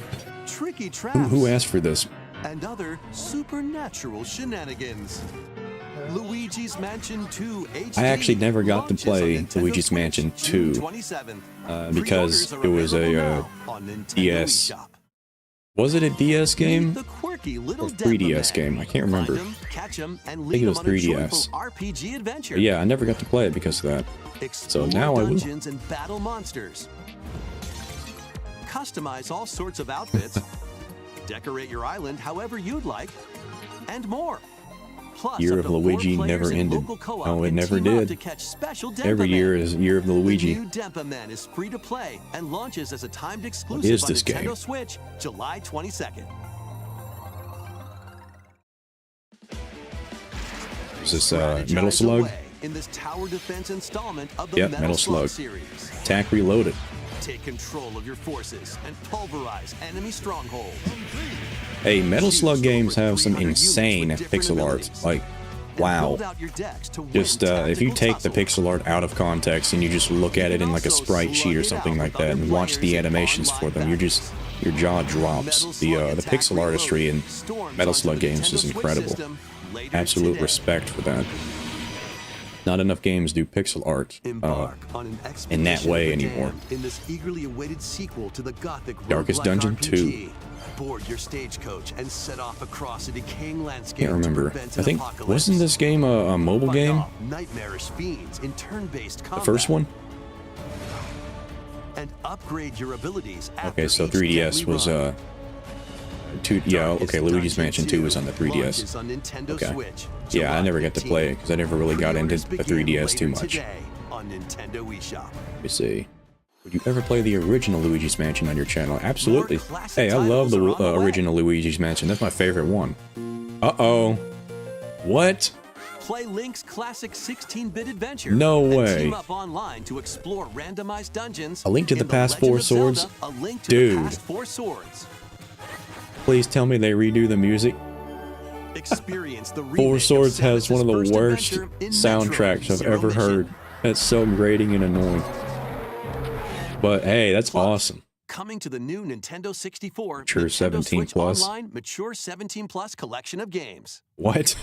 Speaker 3: Tricky traps.
Speaker 1: Who asked for this?
Speaker 3: And other supernatural shenanigans. Luigi's Mansion 2 HD
Speaker 1: I actually never got to
Speaker 3: launches
Speaker 1: play
Speaker 3: on Nintendo
Speaker 1: Luigi's
Speaker 3: Switch
Speaker 1: Mansion
Speaker 3: June
Speaker 1: 2,
Speaker 3: 27th.
Speaker 1: because
Speaker 3: Pre-orders are
Speaker 1: it was a
Speaker 3: available now on Nintendo
Speaker 1: DS.
Speaker 3: eShop.
Speaker 1: Was it a DS game?
Speaker 3: The quirky little
Speaker 1: Or 3DS game? I can't remember.
Speaker 3: Find 'em, catch 'em, and
Speaker 1: I
Speaker 3: lead
Speaker 1: think it was
Speaker 3: 'em on a
Speaker 1: 3DS.
Speaker 3: joyful RPG adventure.
Speaker 1: But yeah, I never got to play it because of that.
Speaker 3: Explore
Speaker 1: now I will.
Speaker 3: dungeons and battle monsters. Customize all sorts of outfits. Decorate your island however you'd like, and more. Plus,
Speaker 1: Year
Speaker 3: up
Speaker 1: of
Speaker 3: to 4
Speaker 1: Luigi
Speaker 3: players
Speaker 1: never
Speaker 3: in
Speaker 1: ended.
Speaker 3: local co-op
Speaker 1: No, it
Speaker 3: can
Speaker 1: never
Speaker 3: team up
Speaker 1: did.
Speaker 3: to catch special
Speaker 1: Every
Speaker 3: Denpa
Speaker 1: year
Speaker 3: Man.
Speaker 1: is Year of the Luigi.
Speaker 3: The new Denpa Man is free to play and launches as a timed
Speaker 1: is
Speaker 3: exclusive on
Speaker 1: this
Speaker 3: Nintendo
Speaker 1: game?
Speaker 3: Switch July 22nd.
Speaker 1: Is this
Speaker 3: Strategize
Speaker 1: Metal Slug?
Speaker 3: away in this tower defense installment of the
Speaker 1: Yep,
Speaker 3: Metal
Speaker 1: Metal
Speaker 3: Slug
Speaker 1: Slug.
Speaker 3: series.
Speaker 1: Attack Reloaded.
Speaker 3: Take control of your forces and pulverize enemy strongholds.
Speaker 1: Hey, Metal Slug games have some insane pixel art. Like, wow. Just if you take the pixel art out of context and you just look at it in like a sprite sheet or something like that and watch the animations for them, your jaw drops. The pixel artistry in Metal Slug games is incredible. Absolute respect for that. Not enough games do pixel art in that way anymore.
Speaker 3: In this eagerly awaited sequel to the Gothic
Speaker 1: Darkest
Speaker 3: roguelike
Speaker 1: Dungeon
Speaker 3: RPG,
Speaker 1: 2.
Speaker 3: board your stagecoach and set off across a decaying landscape.
Speaker 1: Can't remember.
Speaker 3: To prevent
Speaker 1: I
Speaker 3: an
Speaker 1: think,
Speaker 3: apocalypse.
Speaker 1: wasn't this game a mobile
Speaker 3: Fight
Speaker 1: game?
Speaker 3: off nightmarish fiends in turn-based combat.
Speaker 1: The first one?
Speaker 3: And upgrade your abilities.
Speaker 1: Okay, so
Speaker 3: after each
Speaker 1: 3DS
Speaker 3: deadly
Speaker 1: was
Speaker 3: run.
Speaker 1: yeah,
Speaker 3: Darkest
Speaker 1: okay, Luigi's
Speaker 3: Dungeon
Speaker 1: Mansion 2 was on the 3DS.
Speaker 3: launches on Nintendo
Speaker 1: Okay.
Speaker 3: Switch,
Speaker 1: Yeah, I
Speaker 3: July
Speaker 1: never got to play it
Speaker 3: 15th.
Speaker 1: because I never really got into
Speaker 3: Pre-orders
Speaker 1: the
Speaker 3: begin
Speaker 1: 3DS too
Speaker 3: later
Speaker 1: much.
Speaker 3: today on Nintendo eShop.
Speaker 1: Let me see. Would you ever play the original Luigi's Mansion on your channel? Absolutely.
Speaker 3: More classic
Speaker 1: Hey, I love the
Speaker 3: titles are on the way.
Speaker 1: original Luigi's Mansion. That's my favorite one. Uh-oh. What?
Speaker 3: Play Link's classic 16-bit adventure.
Speaker 1: No
Speaker 3: and
Speaker 1: way.
Speaker 3: Team up online to explore randomized dungeons.
Speaker 1: A Link to
Speaker 3: in
Speaker 1: the Past
Speaker 3: Legend
Speaker 1: 4
Speaker 3: of Zelda,
Speaker 1: Swords?
Speaker 3: A Link to
Speaker 1: Dude.
Speaker 3: the Past 4 Swords.
Speaker 1: Please tell me they redo the music.
Speaker 3: Experience the
Speaker 1: Four
Speaker 3: remake of
Speaker 1: Swords has one of
Speaker 3: Samus's
Speaker 1: the
Speaker 3: first
Speaker 1: worst
Speaker 3: adventure in
Speaker 1: soundtracks
Speaker 3: Metroid
Speaker 1: I've
Speaker 3: Zero
Speaker 1: ever
Speaker 3: Mission.
Speaker 1: heard. That's so grating and annoying. But hey, that's awesome.
Speaker 3: Coming to the new Nintendo 64,
Speaker 1: Mature
Speaker 3: Nintendo
Speaker 1: 17
Speaker 3: Switch
Speaker 1: plus.
Speaker 3: Online, Mature 17 Plus collection of games.
Speaker 1: What?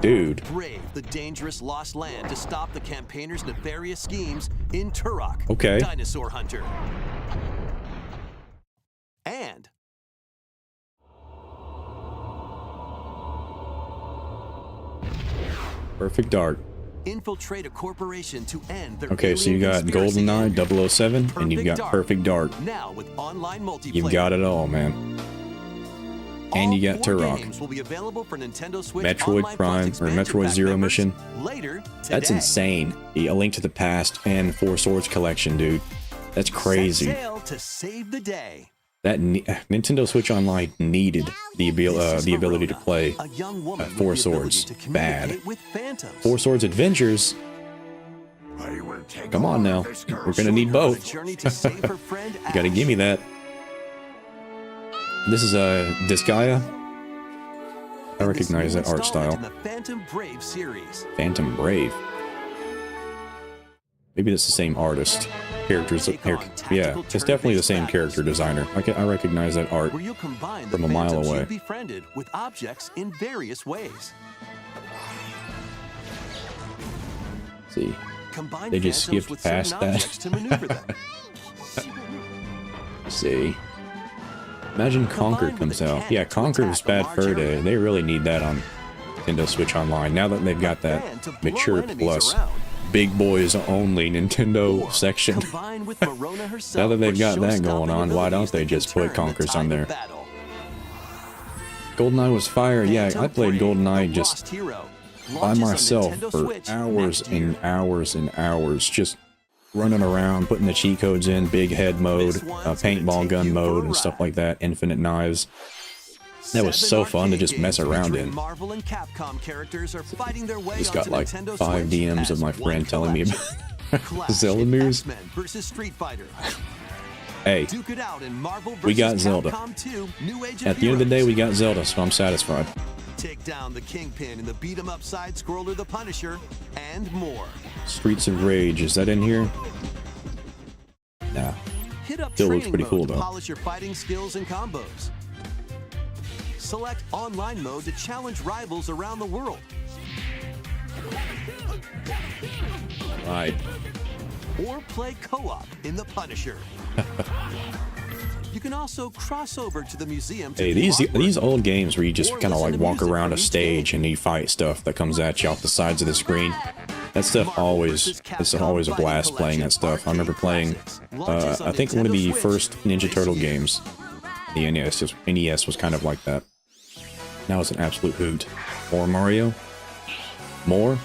Speaker 1: Dude.
Speaker 3: Brave the dangerous lost land to stop the campaigners' nefarious schemes in Turok,
Speaker 1: Okay.
Speaker 3: Dinosaur Hunter. And
Speaker 1: Perfect Dark.
Speaker 3: infiltrate a corporation to end their
Speaker 1: Okay, so you
Speaker 3: alien
Speaker 1: got
Speaker 3: conspiracy.
Speaker 1: GoldenEye 007 and you've got Perfect Dark.
Speaker 3: Now with online multiplayer.
Speaker 1: You've got it all, man. And you got
Speaker 3: All 4
Speaker 1: Turok.
Speaker 3: games will be available for Nintendo Switch
Speaker 1: Metroid
Speaker 3: Online
Speaker 1: Prime
Speaker 3: Plus
Speaker 1: or
Speaker 3: expansion
Speaker 1: Metroid
Speaker 3: pack
Speaker 1: Zero
Speaker 3: members
Speaker 1: Mission.
Speaker 3: Later
Speaker 1: That's
Speaker 3: today.
Speaker 1: insane. A Link to the Past and Four Swords collection, dude. That's crazy.
Speaker 3: Set sail to save the day.
Speaker 1: That Nintendo Switch Online needed the ability to play
Speaker 3: A young woman with
Speaker 1: Four
Speaker 3: the
Speaker 1: Swords.
Speaker 3: ability to
Speaker 1: Bad.
Speaker 3: communicate with phantoms.
Speaker 1: Four Swords Adventures. Come on now. We're gonna need
Speaker 3: On a
Speaker 1: both.
Speaker 3: journey to save her friend
Speaker 1: You gotta
Speaker 3: Ash.
Speaker 1: give me that. This is Disgaea. I
Speaker 3: In this
Speaker 1: recognize
Speaker 3: new
Speaker 1: that art
Speaker 3: installment
Speaker 1: style.
Speaker 3: in the Phantom Brave series.
Speaker 1: Phantom Brave. Maybe that's the same artist. Characters.
Speaker 3: Take on
Speaker 1: Yeah,
Speaker 3: tactical
Speaker 1: it's definitely the
Speaker 3: turn-based
Speaker 1: same
Speaker 3: battles.
Speaker 1: character designer. I recognize that art
Speaker 3: Where you'll combine the
Speaker 1: from a mile
Speaker 3: phantoms
Speaker 1: away.
Speaker 3: you've befriended with objects in various ways.
Speaker 1: See,
Speaker 3: Combine
Speaker 1: They just
Speaker 3: phantoms
Speaker 1: skipped
Speaker 3: with
Speaker 1: past
Speaker 3: certain
Speaker 1: that.
Speaker 3: objects to maneuver them.
Speaker 1: see. Imagine Conquer
Speaker 3: Combined with
Speaker 1: comes
Speaker 3: a
Speaker 1: out.
Speaker 3: cannon
Speaker 1: Yeah,
Speaker 3: to
Speaker 1: Conquer
Speaker 3: attack
Speaker 1: is
Speaker 3: a
Speaker 1: bad
Speaker 3: large
Speaker 1: fur
Speaker 3: area.
Speaker 1: day. They really need that on Nintendo Switch Online. Now that they've got that
Speaker 3: Fan to blow
Speaker 1: mature
Speaker 3: enemies
Speaker 1: plus
Speaker 3: around.
Speaker 1: big boys only Nintendo
Speaker 3: Or
Speaker 1: section.
Speaker 3: combine with Verona herself
Speaker 1: Now that they've
Speaker 3: for
Speaker 1: got that going
Speaker 3: show-stopping
Speaker 1: on, why don't
Speaker 3: abilities
Speaker 1: they
Speaker 3: that
Speaker 1: just
Speaker 3: can
Speaker 1: put
Speaker 3: turn the
Speaker 1: Conquers on
Speaker 3: tide
Speaker 1: there?
Speaker 3: of battle.
Speaker 1: GoldenEye was fire. Yeah,
Speaker 3: Phantom
Speaker 1: I played
Speaker 3: Brave,
Speaker 1: GoldenEye
Speaker 3: the
Speaker 1: just
Speaker 3: Lost Hero,
Speaker 1: by
Speaker 3: launches on
Speaker 1: myself
Speaker 3: Nintendo
Speaker 1: for
Speaker 3: Switch
Speaker 1: hours
Speaker 3: next year.
Speaker 1: and hours and hours, just running around, putting the cheat codes in, big head mode,
Speaker 3: This one's
Speaker 1: paintball
Speaker 3: gonna take
Speaker 1: gun
Speaker 3: you for
Speaker 1: mode,
Speaker 3: a
Speaker 1: and stuff
Speaker 3: ride.
Speaker 1: like that. Infinite knives. That was
Speaker 3: 7
Speaker 1: so fun to
Speaker 3: arcade
Speaker 1: just mess
Speaker 3: games
Speaker 1: around
Speaker 3: featuring
Speaker 1: in.
Speaker 3: Marvel and Capcom characters are fighting their way
Speaker 1: Just got
Speaker 3: onto
Speaker 1: like
Speaker 3: Nintendo
Speaker 1: 5
Speaker 3: Switch
Speaker 1: DMs of
Speaker 3: as
Speaker 1: my
Speaker 3: one
Speaker 1: friend telling me
Speaker 3: collection.
Speaker 1: about
Speaker 3: Clash
Speaker 1: Zelda
Speaker 3: in
Speaker 1: news.
Speaker 3: X-Men versus Street Fighter.
Speaker 1: Hey,
Speaker 3: Duke it out in Marvel
Speaker 1: we got
Speaker 3: vs.
Speaker 1: Zelda.
Speaker 3: Capcom 2, New Age of
Speaker 1: At the end of the day,
Speaker 3: Heroes.
Speaker 1: we got Zelda, so I'm satisfied.
Speaker 3: Take down the Kingpin in the beat-em-up side-scroller The Punisher, and more.
Speaker 1: Streets of Rage, is that in here? Nah.
Speaker 3: Hit up
Speaker 1: Still looks
Speaker 3: training
Speaker 1: pretty
Speaker 3: mode
Speaker 1: cool,
Speaker 3: to
Speaker 1: though.
Speaker 3: polish your fighting skills and combos. Select online mode to challenge rivals around the world.
Speaker 1: Right.
Speaker 3: Or play co-op in The Punisher. You can also cross over to the museum to
Speaker 1: Hey,
Speaker 3: view
Speaker 1: these
Speaker 3: artwork.
Speaker 1: old games where you just
Speaker 3: Or
Speaker 1: kind of
Speaker 3: listen
Speaker 1: like
Speaker 3: to
Speaker 1: walk
Speaker 3: music
Speaker 1: around
Speaker 3: from
Speaker 1: a
Speaker 3: each
Speaker 1: stage
Speaker 3: game.
Speaker 1: and you fight stuff that comes at you off the sides of the screen. That stuff always, it's always a blast playing that stuff. I remember playing, I think one of the first Ninja Turtle games. The NES was kind of like that. Now it's an absolute hoot. More Mario? More?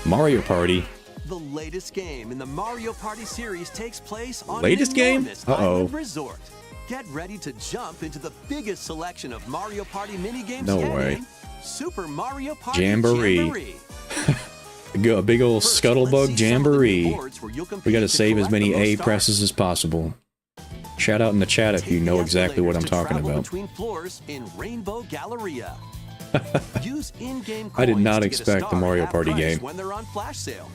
Speaker 1: Mario Party?
Speaker 3: The latest game in the Mario Party series takes place on
Speaker 1: Latest
Speaker 3: an
Speaker 1: game?
Speaker 3: enormous
Speaker 1: Uh-oh.
Speaker 3: island resort. Get ready to jump into the biggest selection of Mario Party minigames
Speaker 1: No
Speaker 3: yet
Speaker 1: way.
Speaker 3: in Super Mario Party
Speaker 1: Jamboree. A big old
Speaker 3: First,
Speaker 1: scuttlebug
Speaker 3: let's see some of the
Speaker 1: jamboree.
Speaker 3: new boards where you'll compete
Speaker 1: We gotta
Speaker 3: to
Speaker 1: save as
Speaker 3: collect
Speaker 1: many
Speaker 3: the most
Speaker 1: A
Speaker 3: stars.
Speaker 1: presses as possible. Shout out in the chat if you know exactly what I'm talking
Speaker 3: Travel
Speaker 1: about.
Speaker 3: Between floors in Rainbow Galleria. Use in-game
Speaker 1: I did not
Speaker 3: coins to get a
Speaker 1: expect the
Speaker 3: star
Speaker 1: Mario
Speaker 3: at half
Speaker 1: Party
Speaker 3: price
Speaker 1: game.
Speaker 3: when they're on flash sale.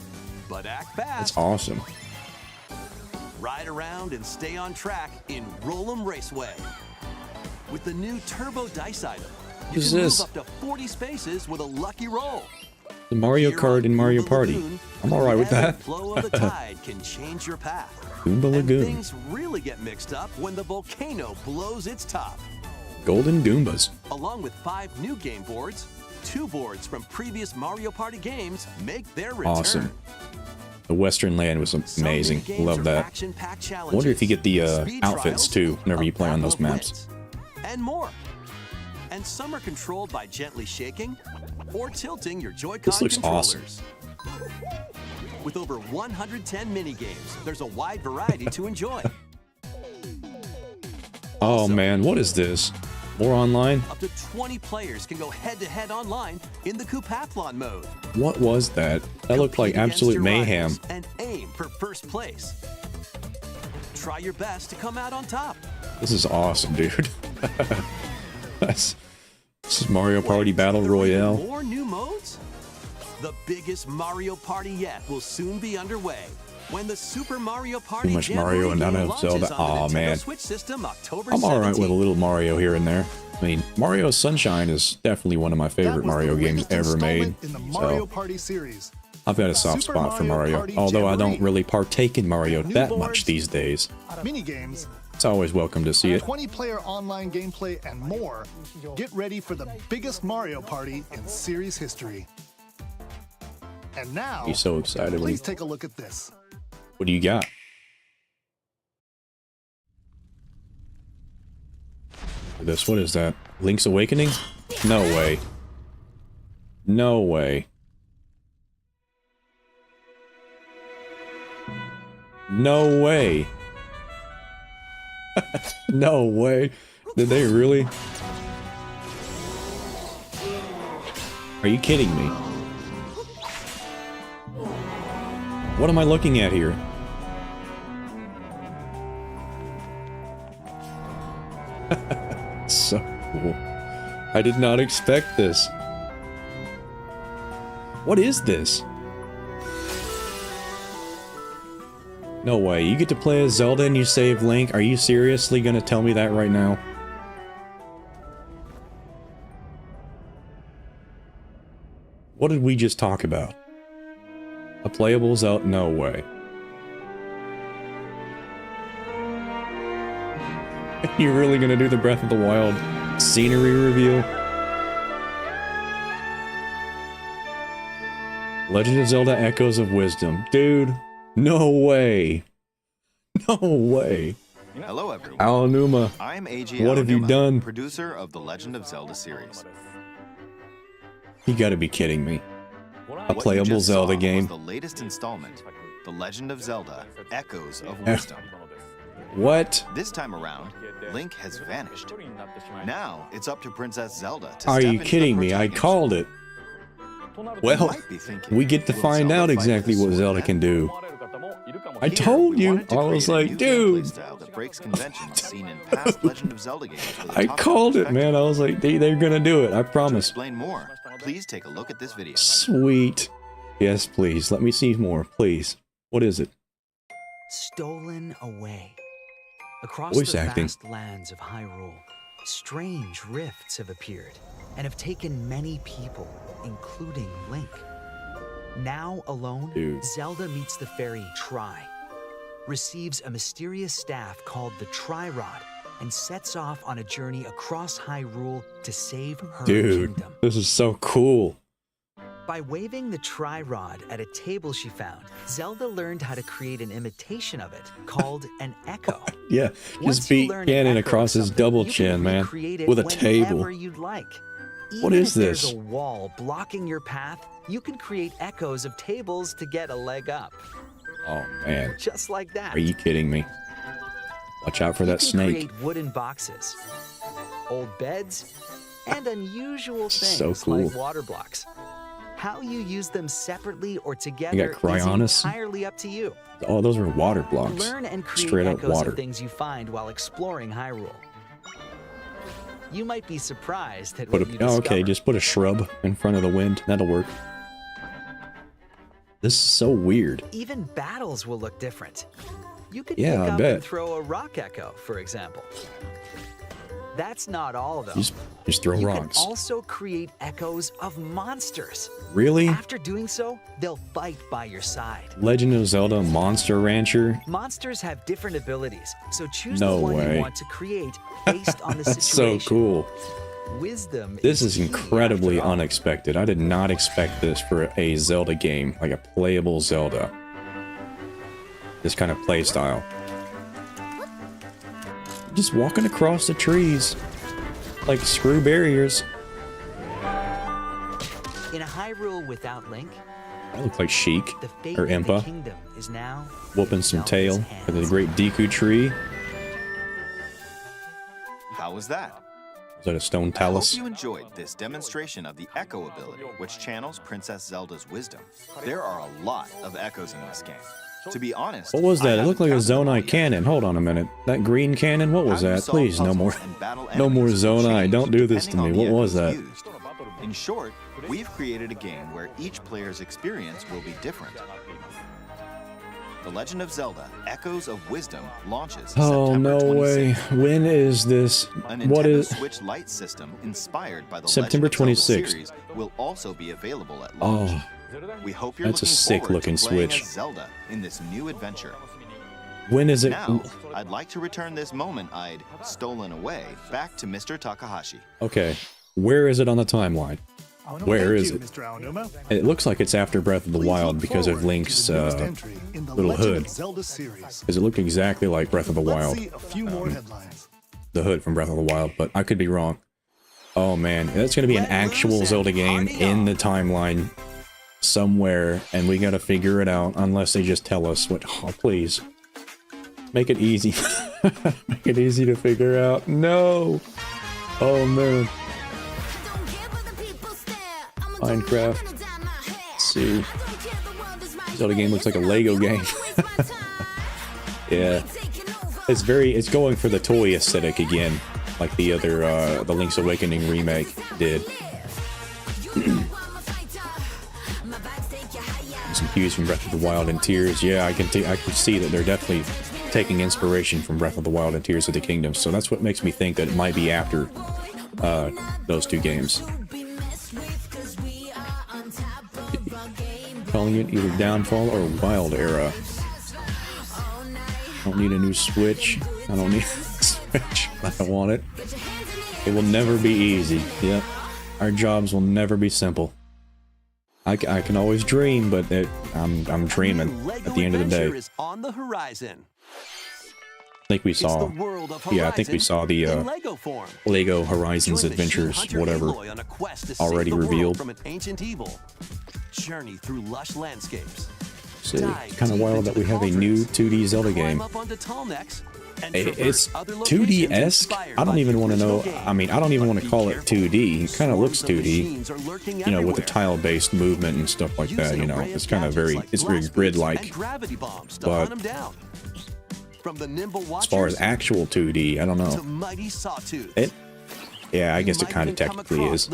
Speaker 3: But act
Speaker 1: That's
Speaker 3: fast.
Speaker 1: awesome.
Speaker 3: Ride around and stay on track in Roll'em Raceway. With the new Turbo Dice item, you
Speaker 1: What is
Speaker 3: can
Speaker 1: this?
Speaker 3: move up to 40 spaces with a lucky roll.
Speaker 1: The Mario
Speaker 3: Here
Speaker 1: Kart
Speaker 3: on
Speaker 1: and Mario
Speaker 3: Goomba
Speaker 1: Party.
Speaker 3: Lagoon,
Speaker 1: I'm alright with
Speaker 3: the ebb
Speaker 1: that.
Speaker 3: and flow of the tide can change your path.
Speaker 1: Goomba
Speaker 3: And
Speaker 1: Lagoon.
Speaker 3: things really get mixed up when the volcano blows its top.
Speaker 1: Golden Goombas.
Speaker 3: Along with 5 new game boards, 2 boards from previous Mario Party games make their return.
Speaker 1: Awesome. The Western Land was
Speaker 3: Some
Speaker 1: amazing.
Speaker 3: minigames
Speaker 1: Love
Speaker 3: are
Speaker 1: that.
Speaker 3: action-packed
Speaker 1: I wonder if you get the
Speaker 3: challenges, speed
Speaker 1: outfits
Speaker 3: trials,
Speaker 1: too whenever
Speaker 3: a
Speaker 1: you play on
Speaker 3: battle
Speaker 1: those
Speaker 3: of
Speaker 1: maps.
Speaker 3: wits, and more. And some are controlled by gently shaking or tilting your Joy-Con
Speaker 1: This looks
Speaker 3: controllers. With over 110 minigames, there's a wide variety to enjoy.
Speaker 1: Oh
Speaker 3: Also,
Speaker 1: man, what is this? More online?
Speaker 3: Up to 20 players can go head-to-head online in the Coupathlon mode.
Speaker 1: What was that? That looked like
Speaker 3: Compete against
Speaker 1: absolute
Speaker 3: your
Speaker 1: mayhem.
Speaker 3: rivals and aim for first place. Try your best to come out on top.
Speaker 1: This is awesome, dude. This is Mario Party
Speaker 3: Wait,
Speaker 1: Battle
Speaker 3: there are even
Speaker 1: Royale.
Speaker 3: More new modes? The biggest Mario Party yet will soon be underway when the Super Mario Party
Speaker 1: Too much Mario and not
Speaker 3: Jamboree
Speaker 1: enough
Speaker 3: game
Speaker 1: Zelda.
Speaker 3: launches on the
Speaker 1: Aw,
Speaker 3: Nintendo
Speaker 1: man.
Speaker 3: Switch system October
Speaker 1: I'm alright with a
Speaker 3: 17th.
Speaker 1: little Mario here and there. I mean, Mario Sunshine is definitely one of my
Speaker 2: That
Speaker 1: favorite
Speaker 2: was
Speaker 1: Mario
Speaker 2: the
Speaker 1: games
Speaker 2: latest
Speaker 1: ever made.
Speaker 2: installment in the Mario
Speaker 1: So
Speaker 2: Party series.
Speaker 1: I've got a soft
Speaker 2: Super
Speaker 1: spot for
Speaker 2: Mario
Speaker 1: Mario.
Speaker 2: Party
Speaker 1: Although I don't
Speaker 2: Jamboree.
Speaker 1: really partake in Mario
Speaker 2: New
Speaker 1: that
Speaker 2: boards,
Speaker 1: much these days.
Speaker 2: Minigames,
Speaker 1: It's always welcome to see it.
Speaker 2: 20-player online gameplay, and more. Get ready for the biggest Mario Party in series history. And now,
Speaker 1: Be so excited when
Speaker 2: please take a look at this.
Speaker 1: What do you got? This, what is that? Link's Awakening? No way. No way. No way. No way. Did they really? Are you kidding me? What am I looking at here? So cool. I did not expect this. What is this? No way. You get to play as Zelda and you save Link? Are you seriously gonna tell me that right now? What did we just talk about? A playable Zelda? No way. You're really gonna do the Breath of the Wild scenery reveal? Legend of Zelda Echoes of Wisdom. Dude, no way. No way.
Speaker 8: Hello everyone.
Speaker 1: Aonuma,
Speaker 8: I'm AG
Speaker 1: what have you
Speaker 8: Aonuma,
Speaker 1: done?
Speaker 8: Producer of the Legend of Zelda series.
Speaker 1: You gotta be kidding me. A
Speaker 8: What you
Speaker 1: playable
Speaker 8: just
Speaker 1: Zelda
Speaker 8: saw
Speaker 1: game.
Speaker 8: was the latest installment, The Legend of Zelda Echoes of Wisdom.
Speaker 1: What?
Speaker 8: This time around, Link has vanished. Now it's up to Princess Zelda to
Speaker 1: Are
Speaker 8: step
Speaker 1: you
Speaker 8: into the
Speaker 1: kidding me? I
Speaker 8: protagonist
Speaker 1: called it.
Speaker 8: role. You
Speaker 1: Well,
Speaker 8: might be thinking,
Speaker 1: we get to
Speaker 8: will
Speaker 1: find
Speaker 8: Zelda
Speaker 1: out
Speaker 8: fight
Speaker 1: exactly
Speaker 8: with
Speaker 1: what
Speaker 8: a
Speaker 1: Zelda
Speaker 8: sword
Speaker 1: can
Speaker 8: then?
Speaker 1: do. I
Speaker 8: Here,
Speaker 1: told
Speaker 8: we
Speaker 1: you.
Speaker 8: wanted to
Speaker 1: I was
Speaker 8: create a
Speaker 1: like,
Speaker 8: new
Speaker 1: dude.
Speaker 8: gameplay style that breaks conventions seen in past Legend of Zelda games. With a
Speaker 1: I
Speaker 8: top-down
Speaker 1: called it,
Speaker 8: perspective.
Speaker 1: man. I was like, they're gonna do it. I
Speaker 8: To
Speaker 1: promise.
Speaker 8: explain more, please take a look at this video.
Speaker 1: Sweet. Yes, please. Let me see more, please. What is it?
Speaker 9: Stolen away. Across
Speaker 1: Voice
Speaker 9: the
Speaker 1: acting.
Speaker 9: vast lands of Hyrule, strange rifts have appeared and have taken many people, including Link. Now alone,
Speaker 1: Dude.
Speaker 9: Zelda meets the fairy Tri, receives a mysterious staff called the Tri-Rod, and sets off on a journey across Hyrule to save her
Speaker 1: Dude,
Speaker 9: kingdom.
Speaker 1: this is so cool.
Speaker 9: By waving the Tri-Rod at a table she found, Zelda learned how to create an imitation of it called an echo.
Speaker 1: Yeah,
Speaker 9: Once
Speaker 1: just
Speaker 9: you
Speaker 1: beat
Speaker 9: learn an
Speaker 1: Ganon
Speaker 9: echo
Speaker 1: across
Speaker 9: of
Speaker 1: his
Speaker 9: something,
Speaker 1: double
Speaker 9: you can
Speaker 1: chin, man,
Speaker 9: recreate it
Speaker 1: with a
Speaker 9: whenever
Speaker 1: table.
Speaker 9: you'd like.
Speaker 1: What
Speaker 9: Even
Speaker 1: is
Speaker 9: if there's
Speaker 1: this?
Speaker 9: a wall blocking your path, you can create echoes of tables to get a leg up.
Speaker 1: Oh, man.
Speaker 9: Just like that.
Speaker 1: Are you kidding me? Watch out for that
Speaker 9: You can
Speaker 1: snake.
Speaker 9: create wooden boxes, old beds, and unusual things
Speaker 1: So cool.
Speaker 9: like water blocks. How you use them separately or together is
Speaker 1: Cryonis.
Speaker 9: entirely up to you.
Speaker 1: Oh, those are water blocks.
Speaker 9: Learn and create
Speaker 1: Straight up
Speaker 9: echoes
Speaker 1: water.
Speaker 9: of things you find while exploring Hyrule. You might be surprised at
Speaker 1: Put
Speaker 9: what you
Speaker 1: a, oh, okay,
Speaker 9: discover.
Speaker 1: just put a shrub in front of the wind. That'll work. This is so weird.
Speaker 9: Even battles will look different. You could
Speaker 1: Yeah,
Speaker 9: pick
Speaker 1: I
Speaker 9: up
Speaker 1: bet.
Speaker 9: and throw a rock echo, for example. That's not all, though.
Speaker 1: Just throw
Speaker 9: you
Speaker 1: rocks.
Speaker 9: can also create echoes of monsters.
Speaker 1: Really?
Speaker 9: After doing so, they'll fight by your side.
Speaker 1: Legend of Zelda Monster Rancher?
Speaker 9: Monsters have different abilities, so choose
Speaker 1: No
Speaker 9: the one
Speaker 1: way.
Speaker 9: you want to create based on the
Speaker 1: That's so
Speaker 9: situation.
Speaker 1: cool.
Speaker 9: Wisdom
Speaker 1: This is
Speaker 9: key,
Speaker 1: incredibly
Speaker 9: after all.
Speaker 1: unexpected. I did not expect this for a Zelda game, like a playable Zelda. This kind of play style. Just walking across the trees. Like screw barriers.
Speaker 9: In a Hyrule without Link,
Speaker 1: I look like Sheik
Speaker 9: the fate
Speaker 1: or
Speaker 9: of the
Speaker 1: Impa.
Speaker 9: kingdom is now
Speaker 1: Whooping some
Speaker 9: Zelda's
Speaker 1: tail
Speaker 9: hands.
Speaker 1: with a great Deku tree.
Speaker 8: How was that?
Speaker 1: Is that a stone
Speaker 8: I hope
Speaker 1: talus?
Speaker 8: you enjoyed this demonstration of the Echo ability, which channels Princess Zelda's wisdom. There are a lot of echoes in this game. To be honest,
Speaker 1: What was
Speaker 8: I
Speaker 1: that? It looked like a
Speaker 8: haven't counted them all
Speaker 1: Zonai
Speaker 8: yet.
Speaker 1: cannon. Hold on a minute. That green cannon? What was
Speaker 8: How you
Speaker 1: that?
Speaker 8: solve
Speaker 1: Please, no
Speaker 8: puzzles
Speaker 1: more.
Speaker 8: and battle
Speaker 1: No more
Speaker 8: enemies will
Speaker 1: Zonai.
Speaker 8: change
Speaker 1: Don't do this to
Speaker 8: depending
Speaker 1: me.
Speaker 8: on
Speaker 1: What
Speaker 8: the
Speaker 1: was that?
Speaker 8: echoes used. In short, we've created a game where each player's experience will be different. The Legend of Zelda: Echoes of Wisdom launches
Speaker 1: Oh,
Speaker 8: September
Speaker 1: no way.
Speaker 8: 26th.
Speaker 1: When is this?
Speaker 8: A
Speaker 1: What
Speaker 8: Nintendo
Speaker 1: is...
Speaker 8: Switch Lite system inspired by the
Speaker 1: September
Speaker 8: Legend of Zelda
Speaker 1: 26th.
Speaker 8: series will also be available at launch.
Speaker 1: Oh,
Speaker 8: We hope you're
Speaker 1: that's a
Speaker 8: looking
Speaker 1: sick
Speaker 8: forward
Speaker 1: looking
Speaker 8: to playing
Speaker 1: Switch.
Speaker 8: as Zelda in this new adventure.
Speaker 1: when is it?
Speaker 8: Now, I'd like to return this moment I'd stolen away back to Mr. Takahashi.
Speaker 1: Okay. Where is it on the timeline? Where
Speaker 2: Thank
Speaker 1: is
Speaker 2: you,
Speaker 1: it?
Speaker 2: Mr. Aonuma.
Speaker 1: It looks like it's after Breath of the
Speaker 2: Please
Speaker 1: Wild
Speaker 2: look
Speaker 1: because of
Speaker 2: forward
Speaker 1: Link's
Speaker 2: to the newest entry in the
Speaker 1: little
Speaker 2: Legend
Speaker 1: hood.
Speaker 2: of Zelda series.
Speaker 1: Because it looked exactly like Breath of the
Speaker 2: Let's
Speaker 1: Wild.
Speaker 2: see a few more headlines.
Speaker 1: The hood from Breath of the Wild, but I could be wrong. Oh man, that's gonna be an
Speaker 3: Let
Speaker 1: actual
Speaker 3: loose and
Speaker 1: Zelda game
Speaker 3: party
Speaker 1: in
Speaker 3: on.
Speaker 1: the timeline somewhere, and we gotta figure it out unless they just tell us what. Oh, please. Make it easy. Make it easy to figure out. No! Oh man. Minecraft. Let's see. Zelda game looks like a Lego game. Yeah. It's going for the toy aesthetic again, like the other, the Link's Awakening remake did. Some cues from Breath of the Wild and Tears. Yeah, I can see that they're definitely taking inspiration from Breath of the Wild and Tears of the Kingdom. So that's what makes me think that it might be after those two games. Calling it either Downfall or Wild Era. Don't need a new Switch. I don't need a Switch. I don't want it. It will never be easy. Yep. Our jobs will never be simple. I can always dream, but I'm dreaming
Speaker 3: Lego
Speaker 1: at the end of the
Speaker 3: adventure
Speaker 1: day.
Speaker 3: is on the horizon.
Speaker 1: I think we
Speaker 3: It's
Speaker 1: saw,
Speaker 3: the world of
Speaker 1: yeah, I think we
Speaker 3: Horizon
Speaker 1: saw the
Speaker 3: in Lego form.
Speaker 1: Lego Horizons
Speaker 3: Join the
Speaker 1: Adventures,
Speaker 3: she-hunter
Speaker 1: whatever,
Speaker 3: Aloy on a quest to
Speaker 1: already
Speaker 3: save the world
Speaker 1: revealed.
Speaker 3: from an ancient evil. Journey through lush landscapes.
Speaker 1: So
Speaker 3: Dive
Speaker 1: it's kind of
Speaker 3: deep
Speaker 1: wild
Speaker 3: into
Speaker 1: that we
Speaker 3: the
Speaker 1: have a new
Speaker 3: cauldrons.
Speaker 1: 2D Zelda
Speaker 3: Climb
Speaker 1: game.
Speaker 3: up onto tall necks and
Speaker 1: It's
Speaker 3: traverse other locations
Speaker 1: 2D-esque.
Speaker 3: inspired
Speaker 1: I don't
Speaker 3: by
Speaker 1: even
Speaker 3: the
Speaker 1: want to know.
Speaker 3: original game.
Speaker 1: I mean, I don't even
Speaker 3: But
Speaker 1: want to
Speaker 3: be
Speaker 1: call it
Speaker 3: careful.
Speaker 1: 2D. It kind of looks
Speaker 3: Swarms of
Speaker 1: 2D.
Speaker 3: machines are lurking
Speaker 1: You know, with the
Speaker 3: everywhere.
Speaker 1: tile-based movement and stuff like
Speaker 3: Use
Speaker 1: that.
Speaker 3: an
Speaker 1: You know,
Speaker 3: array of
Speaker 1: it's kind of
Speaker 3: gadgets
Speaker 1: very,
Speaker 3: like
Speaker 1: it's very
Speaker 3: blast beams
Speaker 1: grid-like.
Speaker 3: and gravity bombs to
Speaker 1: but-
Speaker 3: hunt 'em down. From the nimble
Speaker 1: as far as actual 2D, I don't
Speaker 3: to
Speaker 1: know.
Speaker 3: mighty sawtooth.
Speaker 1: Yeah, I guess it kind of technically is.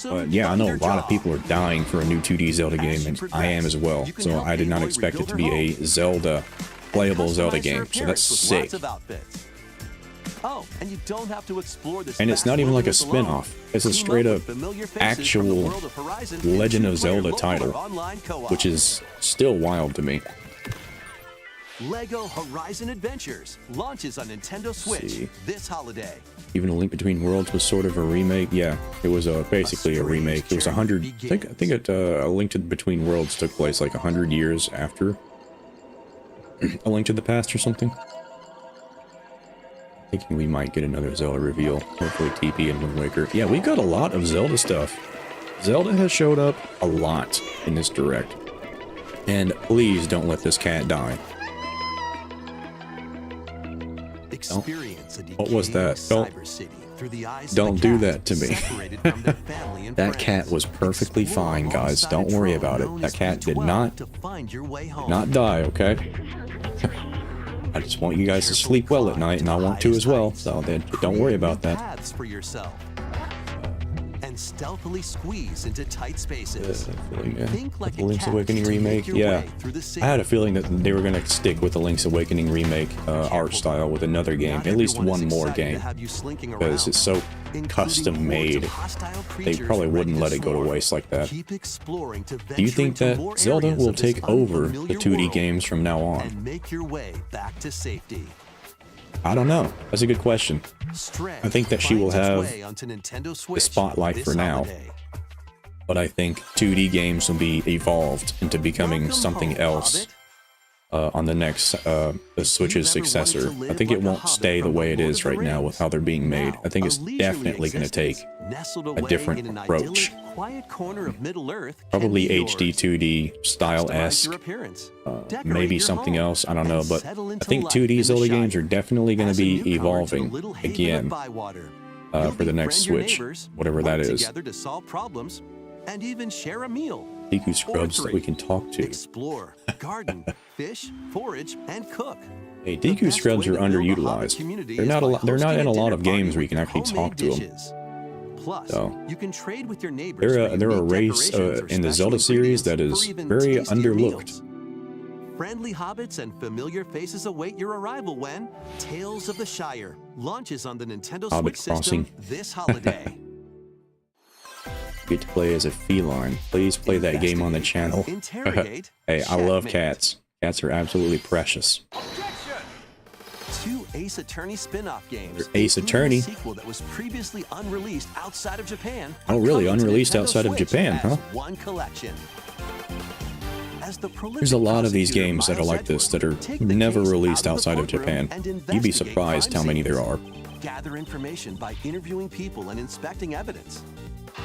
Speaker 1: But yeah, I know a lot of people are dying for a new 2D Zelda game, and I am as well. So I did not expect it to be a Zelda, playable Zelda game. So that's sick.
Speaker 3: Oh, and you don't have to explore this.
Speaker 1: And it's not even like a spin-off. It's a straight up actual Legend of Zelda title, which is still wild to me.
Speaker 3: Lego Horizon Adventures launches on Nintendo Switch this holiday.
Speaker 1: Even A Link Between Worlds was sort of a remake. Yeah, it was basically a remake. It was 100. I think A Link Between Worlds took place like 100 years after A Link to the Past or something. Thinking we might get another Zelda reveal. Hopefully TP and Wind Waker. Yeah, we got a lot of Zelda stuff. Zelda has showed up a lot in this direct. And please don't let this cat die.
Speaker 3: Experience
Speaker 1: what was that? Don't do that to me. That cat was perfectly fine, guys. Don't worry about it. That cat did not die, okay? I just want you guys to sleep well at night, and I want to as well, so then don't worry about that.
Speaker 3: And stealthily squeeze into tight spaces.
Speaker 1: Think like the Link's Awakening remake. Yeah, I had a feeling that they were gonna stick with the Link's Awakening remake art style with another game, at least one more game, because it's so custom made. They probably wouldn't let it go to waste like that. Do you think that Zelda will take over the 2D games from now on?
Speaker 3: And make your way back to safety.
Speaker 1: I don't know. That's a good question. I think that she will have the spotlight for now, but I think 2D games will be evolved into becoming something else on the next the Switch's successor. I think it won't stay the way it is right now with how they're being made. I think it's definitely going to take a different approach. Probably HD 2D style-esque, maybe something else, I don't know, but I think 2D Zelda games are definitely going to be evolving again for the next Switch, whatever that is.
Speaker 3: And even share a meal.
Speaker 1: Deku scrubs that we can talk to.
Speaker 3: Explore, garden, fish, forage, and cook.
Speaker 1: Hey, Deku scrubs are underutilized. They're not in a lot of games where you can actually talk to them.
Speaker 3: Plus, you can trade with your neighbors.
Speaker 1: They're a race in the Zelda series that is very underlooked.
Speaker 3: Friendly hobbits and familiar faces await your arrival when Tales of the Shire launches on the Nintendo Switch system this holiday.
Speaker 1: Get to play as a feline. Please play that game on the channel. Hey, I love cats. Cats are absolutely precious.
Speaker 3: Two Ace Attorney spin-off games.
Speaker 1: Ace Attorney.
Speaker 3: Sequel that was previously unreleased outside of Japan.
Speaker 1: Oh, really? Unreleased outside of Japan, huh?
Speaker 3: One collection.
Speaker 1: There's a lot of these games that are like this that are never released outside of Japan. You'd be surprised how many there are.
Speaker 3: Gather information by interviewing people and inspecting evidence.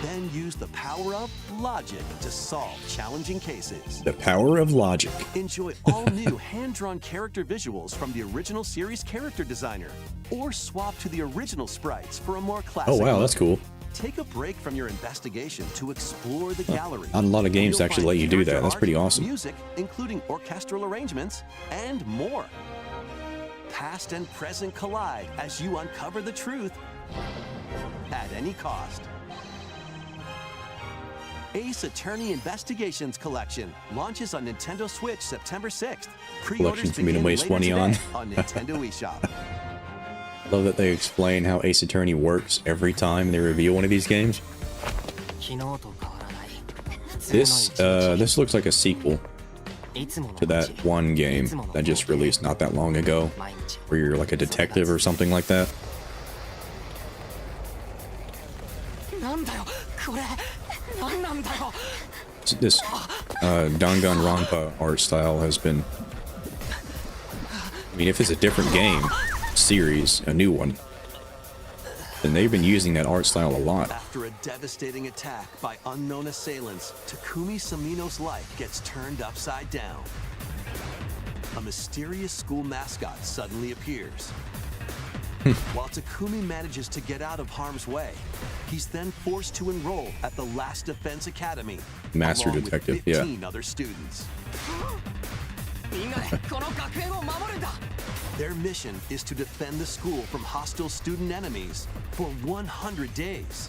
Speaker 3: Then use the power of logic to solve challenging cases.
Speaker 1: The power of logic.
Speaker 3: Enjoy all new hand-drawn character visuals from the original series character designer. Or swap to the original sprites for a more classic
Speaker 1: Oh wow, that's cool.
Speaker 3: Take a break from your investigation to explore the gallery.
Speaker 1: Not a lot of games actually let you do that. That's pretty awesome.
Speaker 3: Music, including orchestral arrangements, and more. Past and present collide as you uncover the truth at any cost. Ace Attorney Investigations Collection launches on Nintendo Switch September 6th.
Speaker 1: Collection for me to waste money on.
Speaker 3: Nintendo eShop.
Speaker 1: Love that they explain how Ace Attorney works every time they reveal one of these games. This looks like a sequel to that one game that just released not that long ago, where you're like a detective or something like that. This Danganronpa art style has been... I mean, if it's a different game, series, a new one, then they've been using that art style a lot.
Speaker 3: After a devastating attack by unknown assailants, Takumi Samino's life gets turned upside down. A mysterious school mascot suddenly appears. While Takumi manages to get out of harm's way, he's then forced to enroll at the Last Defense Academy,
Speaker 1: Master
Speaker 3: along
Speaker 1: Detective,
Speaker 3: with 15 other students. Their mission is to defend the school from hostile student enemies for 100 days.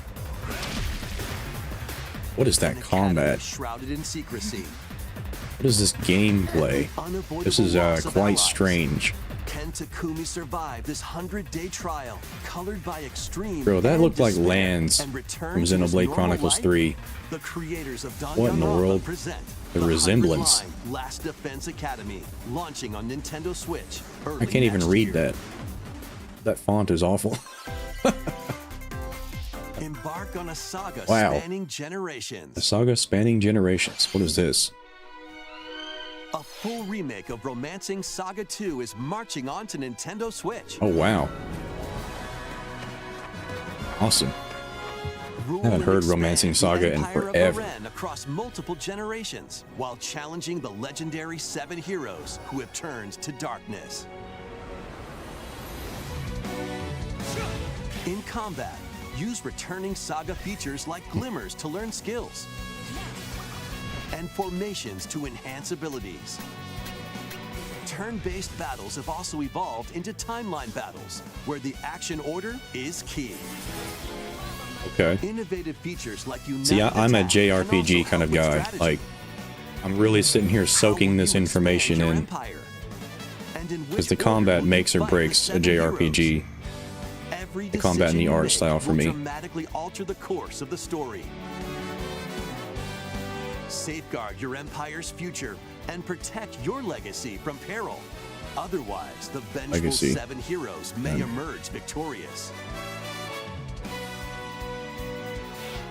Speaker 1: What is that combat?
Speaker 3: Shrouded in secrecy.
Speaker 1: What is this gameplay? This is quite strange.
Speaker 3: Can Takumi survive this 100-day trial, colored by extreme?
Speaker 1: Bro, that looked like
Speaker 3: despair,
Speaker 1: Lands
Speaker 3: and return
Speaker 1: from
Speaker 3: to his
Speaker 1: Xenoblade
Speaker 3: normal
Speaker 1: Chronicles
Speaker 3: life?
Speaker 1: 3.
Speaker 3: The creators of
Speaker 1: What in the world?
Speaker 3: present
Speaker 1: The resemblance.
Speaker 3: 100 Line Last Defense Academy, launching on Nintendo Switch.
Speaker 1: I can't even read that. That font is awful.
Speaker 3: Embark on a saga
Speaker 1: Wow.
Speaker 3: spanning generations.
Speaker 1: A saga spanning generations. What is this?
Speaker 3: A full remake of Romancing Saga 2 is marching on to Nintendo Switch.
Speaker 1: Oh, wow. Awesome.
Speaker 3: Rule
Speaker 1: I haven't
Speaker 3: and
Speaker 1: heard
Speaker 3: expand
Speaker 1: Romancing
Speaker 3: the
Speaker 1: Saga in
Speaker 3: Empire of
Speaker 1: forever.
Speaker 3: Aren across multiple generations, while challenging the legendary 7 heroes who have turned to darkness. In combat, use returning Saga features like glimmers to learn skills, and formations to enhance abilities. Turn-based battles have also evolved into timeline battles, where the action order is key.
Speaker 1: Okay.
Speaker 3: Innovative features like
Speaker 1: See, I'm a JRPG kind of guy. Like, I'm really sitting here soaking this information in, because the combat makes or breaks a JRPG. The combat and the art style for me.
Speaker 3: Dramatically alter the course of the story. Safeguard your empire's future and protect your legacy from peril. Otherwise, the vengeful
Speaker 1: Legacy.
Speaker 3: 7 heroes may emerge victorious.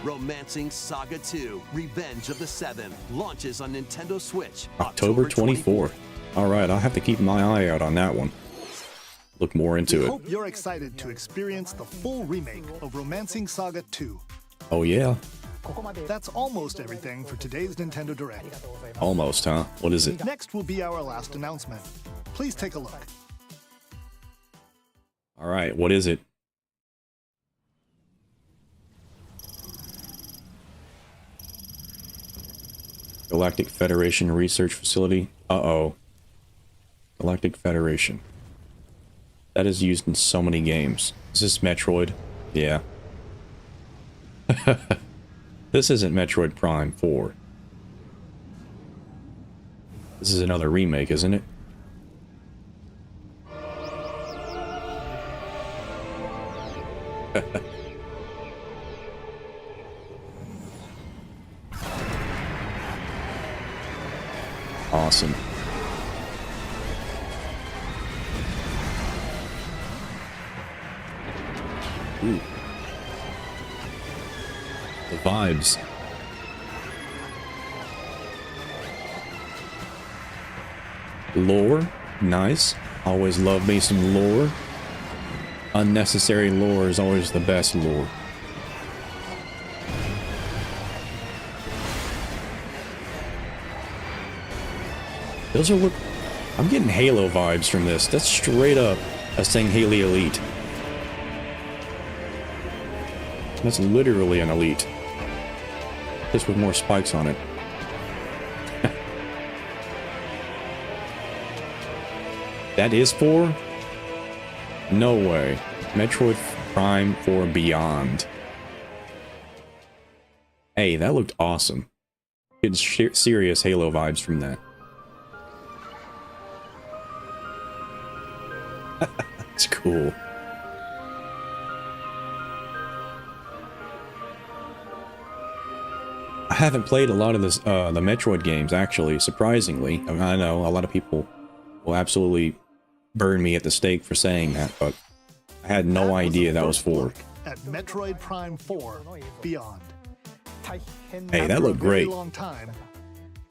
Speaker 3: Romancing Saga 2: Revenge of the 7 launches on Nintendo Switch
Speaker 1: October 24th. Alright, I'll have to keep my eye out on that one. Look more
Speaker 2: We
Speaker 1: into it.
Speaker 2: hope you're excited to experience the full remake of Romancing Saga 2.
Speaker 1: Oh yeah?
Speaker 2: That's almost everything for today's Nintendo Direct.
Speaker 1: Almost, huh? What is it?
Speaker 2: Next will be our last announcement. Please take a look.
Speaker 1: Alright, what is it? Galactic Federation Research Facility. Uh-oh. Galactic Federation. That is used in so many games. Is this Metroid? Yeah. This isn't Metroid Prime 4. This is another remake, isn't it? Awesome. Ooh. The vibes. Lore, nice. Always love me some lore. Unnecessary lore is always the best lore. Those are look. I'm getting Halo vibes from this. That's straight up a Sangheili Elite. That's literally an Elite. Just with more spikes on it. That is 4? No way. Metroid Prime 4 Beyond. Hey, that looked awesome. Getting serious Halo vibes from that. That's cool. I haven't played a lot of this, the Metroid games, actually, surprisingly. I mean, I know a lot of people will absolutely burn me at the stake for saying that, but I had no idea that was 4.
Speaker 2: At Metroid Prime 4 Beyond.
Speaker 1: Hey, that looked great.
Speaker 2: Long time,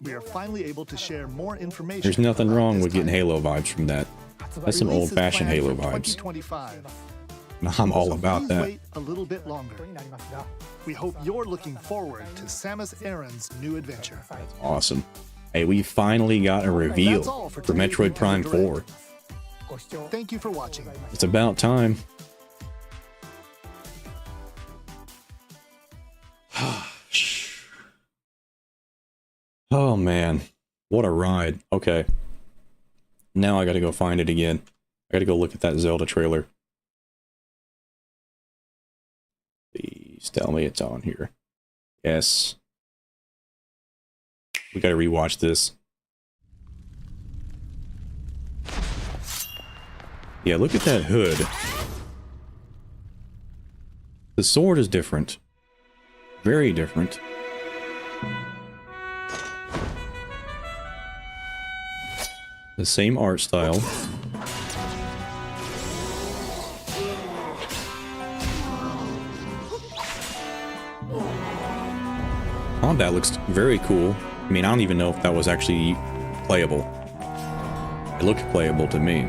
Speaker 2: we are finally able to share more information.
Speaker 1: There's nothing
Speaker 2: about
Speaker 1: wrong
Speaker 2: this
Speaker 1: with getting
Speaker 2: title.
Speaker 1: Halo vibes from that. That's some
Speaker 2: Release is
Speaker 1: old-fashioned
Speaker 2: planned
Speaker 1: Halo
Speaker 2: for
Speaker 1: vibes.
Speaker 2: 2025.
Speaker 1: I'm all
Speaker 2: So
Speaker 1: about
Speaker 2: please
Speaker 1: that.
Speaker 2: wait a little bit longer. We hope you're looking forward to Samus Aran's new adventure.
Speaker 1: Awesome. Hey, we finally got a reveal
Speaker 2: That's all
Speaker 1: for
Speaker 2: today's
Speaker 1: Metroid
Speaker 2: Nintendo
Speaker 1: Prime 4.
Speaker 2: Direct. Thank you for watching.
Speaker 1: It's about time. Oh man, what a ride. Okay. Now I gotta go find it again. I gotta go look at that Zelda trailer. Please tell me it's on here. Yes. We gotta rewatch this. Yeah, look at that hood. The sword is different. Very different. The same art style. Combat looks very cool. I mean, I don't even know if that was actually playable. It looked playable to me.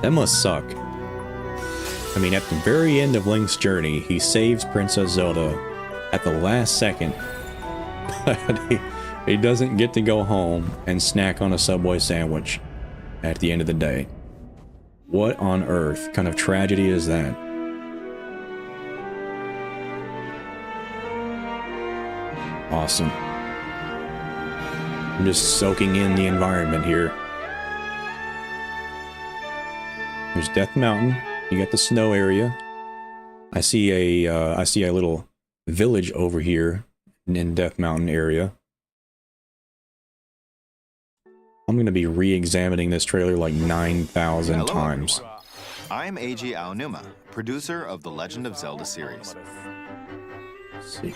Speaker 1: That must suck. I mean, at the very end of Link's journey, he saves Princess Zelda at the last second. But he doesn't get to go home and snack on a Subway sandwich at the end of the day. What on earth kind of tragedy is that? Awesome. I'm just soaking in the environment here. There's Death Mountain. You got the snow area. I see a little village over here in Death Mountain area. I'm gonna be re-examining this trailer like 9,000 times.
Speaker 8: I'm Eiji Aonuma, producer of the Legend of Zelda series.
Speaker 1: Let's see.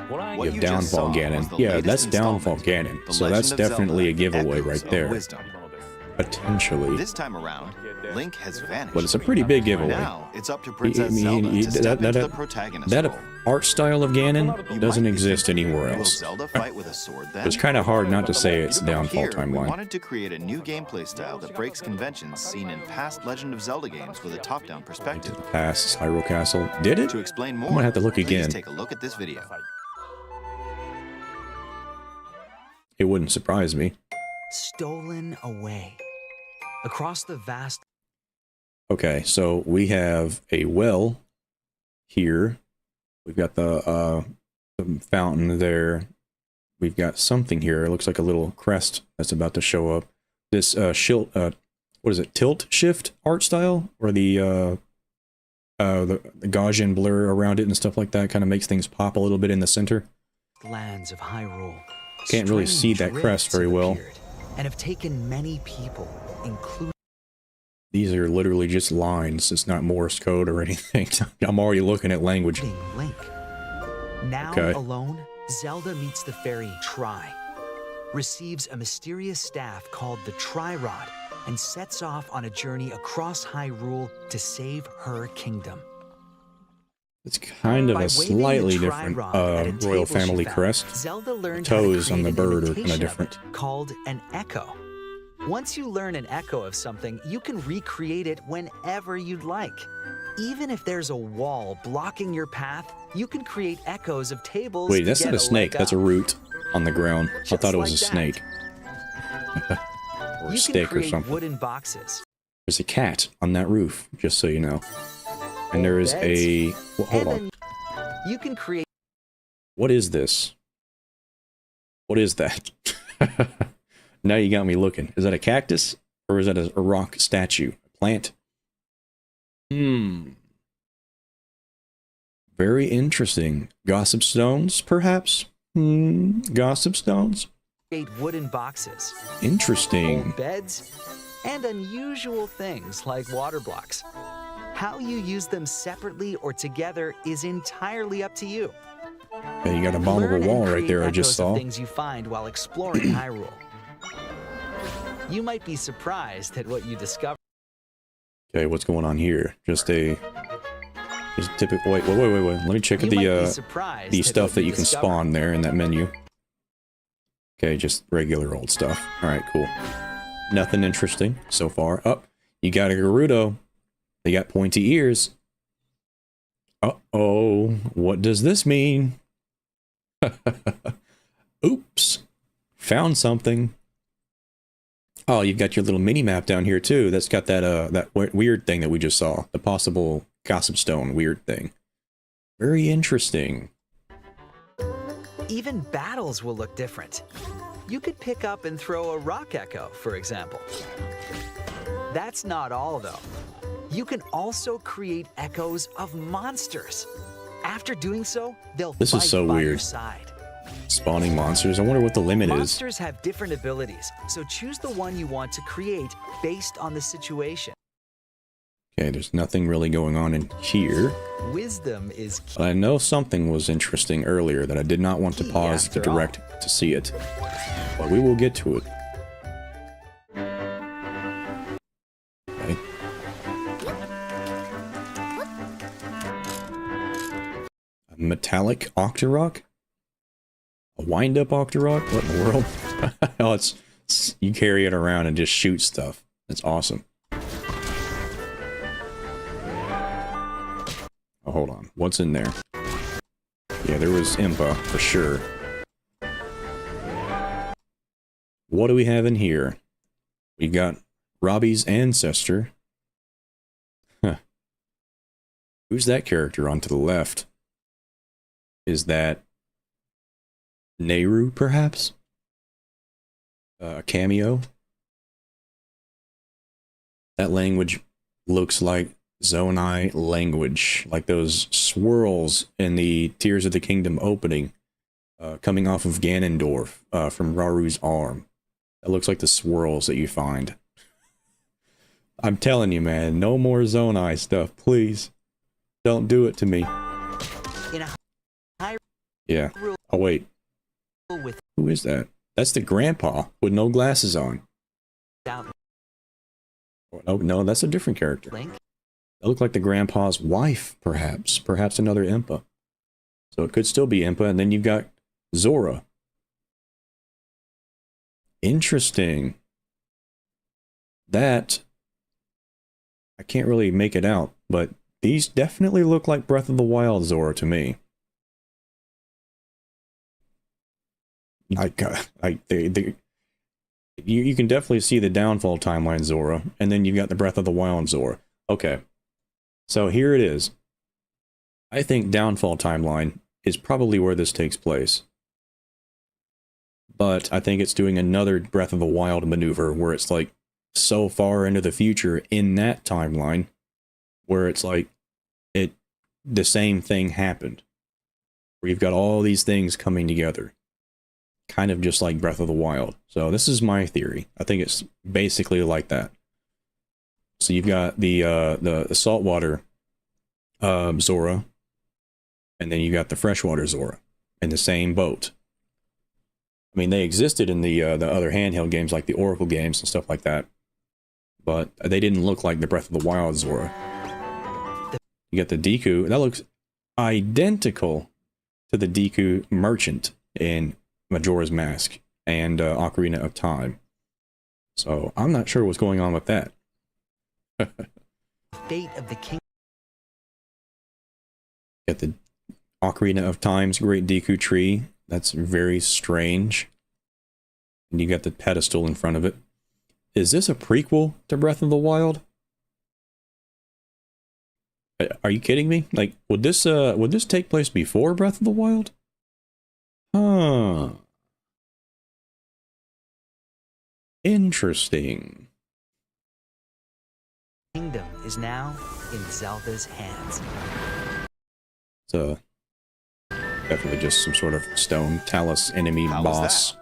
Speaker 8: What
Speaker 1: You have
Speaker 8: you just saw
Speaker 1: Downfall
Speaker 8: was
Speaker 1: Ganon.
Speaker 8: the
Speaker 1: Yeah,
Speaker 8: latest
Speaker 1: that's Downfall
Speaker 8: installment,
Speaker 1: Ganon.
Speaker 8: The
Speaker 1: So
Speaker 8: Legend
Speaker 1: that's
Speaker 8: of
Speaker 1: definitely
Speaker 8: Zelda,
Speaker 1: a giveaway
Speaker 8: Echoes
Speaker 1: right
Speaker 8: of
Speaker 1: there.
Speaker 8: Wisdom.
Speaker 1: Potentially.
Speaker 8: This time around, Link has vanished.
Speaker 1: But it's a pretty big giveaway.
Speaker 8: Now it's up to Princess Zelda to step into the protagonist
Speaker 1: that
Speaker 8: role.
Speaker 1: art style of Ganon
Speaker 8: You
Speaker 1: doesn't
Speaker 8: might be
Speaker 1: exist
Speaker 8: thinking,
Speaker 1: anywhere
Speaker 8: will
Speaker 1: else.
Speaker 8: Zelda fight with a sword then?
Speaker 1: It's kind of hard not to say it's Downfall
Speaker 8: Here, we
Speaker 1: timeline.
Speaker 8: wanted to create a new gameplay style that breaks conventions seen in past Legend of Zelda games with a top-down perspective.
Speaker 1: Past Hyrule Castle. Did it?
Speaker 8: To explain more,
Speaker 1: I'm gonna have to look
Speaker 8: please
Speaker 1: again.
Speaker 8: take a look at this video.
Speaker 1: It wouldn't surprise me.
Speaker 9: Stolen away. Across the vast...
Speaker 1: Okay, so we have a well here. We've got the fountain there. We've got something here. It looks like a little crest that's about to show up. This what is it? Tilt shift art style, or the Gaussian blur around it and stuff like that kind of makes things pop a little bit in the center.
Speaker 9: lands of Hyrule.
Speaker 1: Can't really see that crest very well.
Speaker 9: And have taken many people, including...
Speaker 1: These are literally just lines. It's not Morse code or anything. I'm already looking at language.
Speaker 9: Link. Now alone, Zelda meets the fairy Tri, receives a mysterious staff called the Tri-Rod, and sets off on a journey across Hyrule to save her kingdom.
Speaker 1: It's kind of a slightly different royal family crest.
Speaker 9: Zelda learned
Speaker 1: the toes on the
Speaker 9: an
Speaker 1: bird are kind
Speaker 9: imitation
Speaker 1: of different.
Speaker 9: Called an echo. Once you learn an echo of something, you can recreate it whenever you'd like. Even if there's a wall blocking your path, you can create echoes of tables.
Speaker 1: Wait, that's not a snake. That's a root on the ground. I thought it was a snake. Or a stick or something.
Speaker 9: Wooden boxes.
Speaker 1: There's a cat on that roof, just so you know. And there is a... Well, hold on.
Speaker 9: You can create...
Speaker 1: What is this? What is that? Now you got me looking. Is that a cactus? Or is that a rock statue? A plant? Very interesting. Gossip stones, perhaps? Gossip stones?
Speaker 9: Create wooden boxes.
Speaker 1: Interesting.
Speaker 9: Old beds, and unusual things like water blocks. How you use them separately or together is entirely up to you.
Speaker 1: Hey, you got a bombable wall right there I just saw.
Speaker 9: Things you find while exploring Hyrule. You might be surprised at what you discover.
Speaker 1: Okay, what's going on here? Just typical. Wait. Let me check the stuff that you can spawn there in that menu. Okay, just regular old stuff. All right, cool. Nothing interesting so far. Oh, you got a Gerudo. They got pointy ears. Uh-oh, what does this mean? Oops, found something. Oh, you've got your little mini map down here too. That's got that weird thing that we just saw. The possible gossip stone weird thing. Very interesting.
Speaker 9: Even battles will look different. You could pick up and throw a rock echo, for example. That's not all, though. You can also create echoes of monsters. After doing so, they'll
Speaker 1: This
Speaker 9: fight
Speaker 1: is so
Speaker 9: by your
Speaker 1: weird.
Speaker 9: side.
Speaker 1: Spawning monsters. I wonder what the limit is.
Speaker 9: Monsters have different abilities, so choose the one you want to create based on the situation.
Speaker 1: Okay, there's nothing really going on in here.
Speaker 9: Wisdom is key.
Speaker 1: But I know something was interesting earlier that I did not want to pause the
Speaker 9: after all.
Speaker 1: direct to see it. But we will get to it. Okay. A metallic Octorok? A wind-up Octorok? What in the world? Oh, it's you carry it around and just shoot stuff. That's awesome. Oh, hold on. What's in there? Yeah, there was Impa, for sure. What do we have in here? We got Robbie's ancestor. Huh. Who's that character on to the left? Is that Nehru, perhaps? A cameo? That language looks like Zonai language, like those swirls in the Tears of the Kingdom opening, coming off of Ganondorf, from Raru's arm. That looks like the swirls that you find. I'm telling you, man, no more Zonai stuff, please. Don't do it to me.
Speaker 9: In a high
Speaker 1: Yeah. Oh, wait.
Speaker 9: with
Speaker 1: Who is that? That's the grandpa with no glasses on.
Speaker 9: without
Speaker 1: Oh, no, that's a different character.
Speaker 9: Link.
Speaker 1: That looked like the grandpa's wife, perhaps. Perhaps another Impa. So it could still be Impa, and then you've got Zora. Interesting. That, I can't really make it out, but these definitely look like Breath of the Wild Zora to me. You can definitely see the Downfall timeline Zora, and then you've got the Breath of the Wild Zora. Okay. So here it is. I think Downfall timeline is probably where this takes place. But I think it's doing another Breath of the Wild maneuver where it's like so far into the future in that timeline where it's like the same thing happened. Where you've got all these things coming together. Kind of just like Breath of the Wild. So this is my theory. I think it's basically like that. So you've got the saltwater Zora, and then you got the freshwater Zora in the same boat. I mean, they existed in the other handheld games like the Oracle games and stuff like that, but they didn't look like the Breath of the Wild Zora. You got the Deku. That looks identical to the Deku merchant in Majora's Mask and Ocarina of Time. So I'm not sure what's going on with that.
Speaker 9: Fate of the king.
Speaker 1: Got the Ocarina of Time's Great Deku Tree. That's very strange. And you got the pedestal in front of it. Is this a prequel to Breath of the Wild? Are you kidding me? Like, would this take place before Breath of the Wild? Huh. Interesting.
Speaker 9: Kingdom is now in Zelda's hands.
Speaker 1: It's definitely just some sort of stone talus enemy
Speaker 8: How was
Speaker 1: boss.
Speaker 8: that?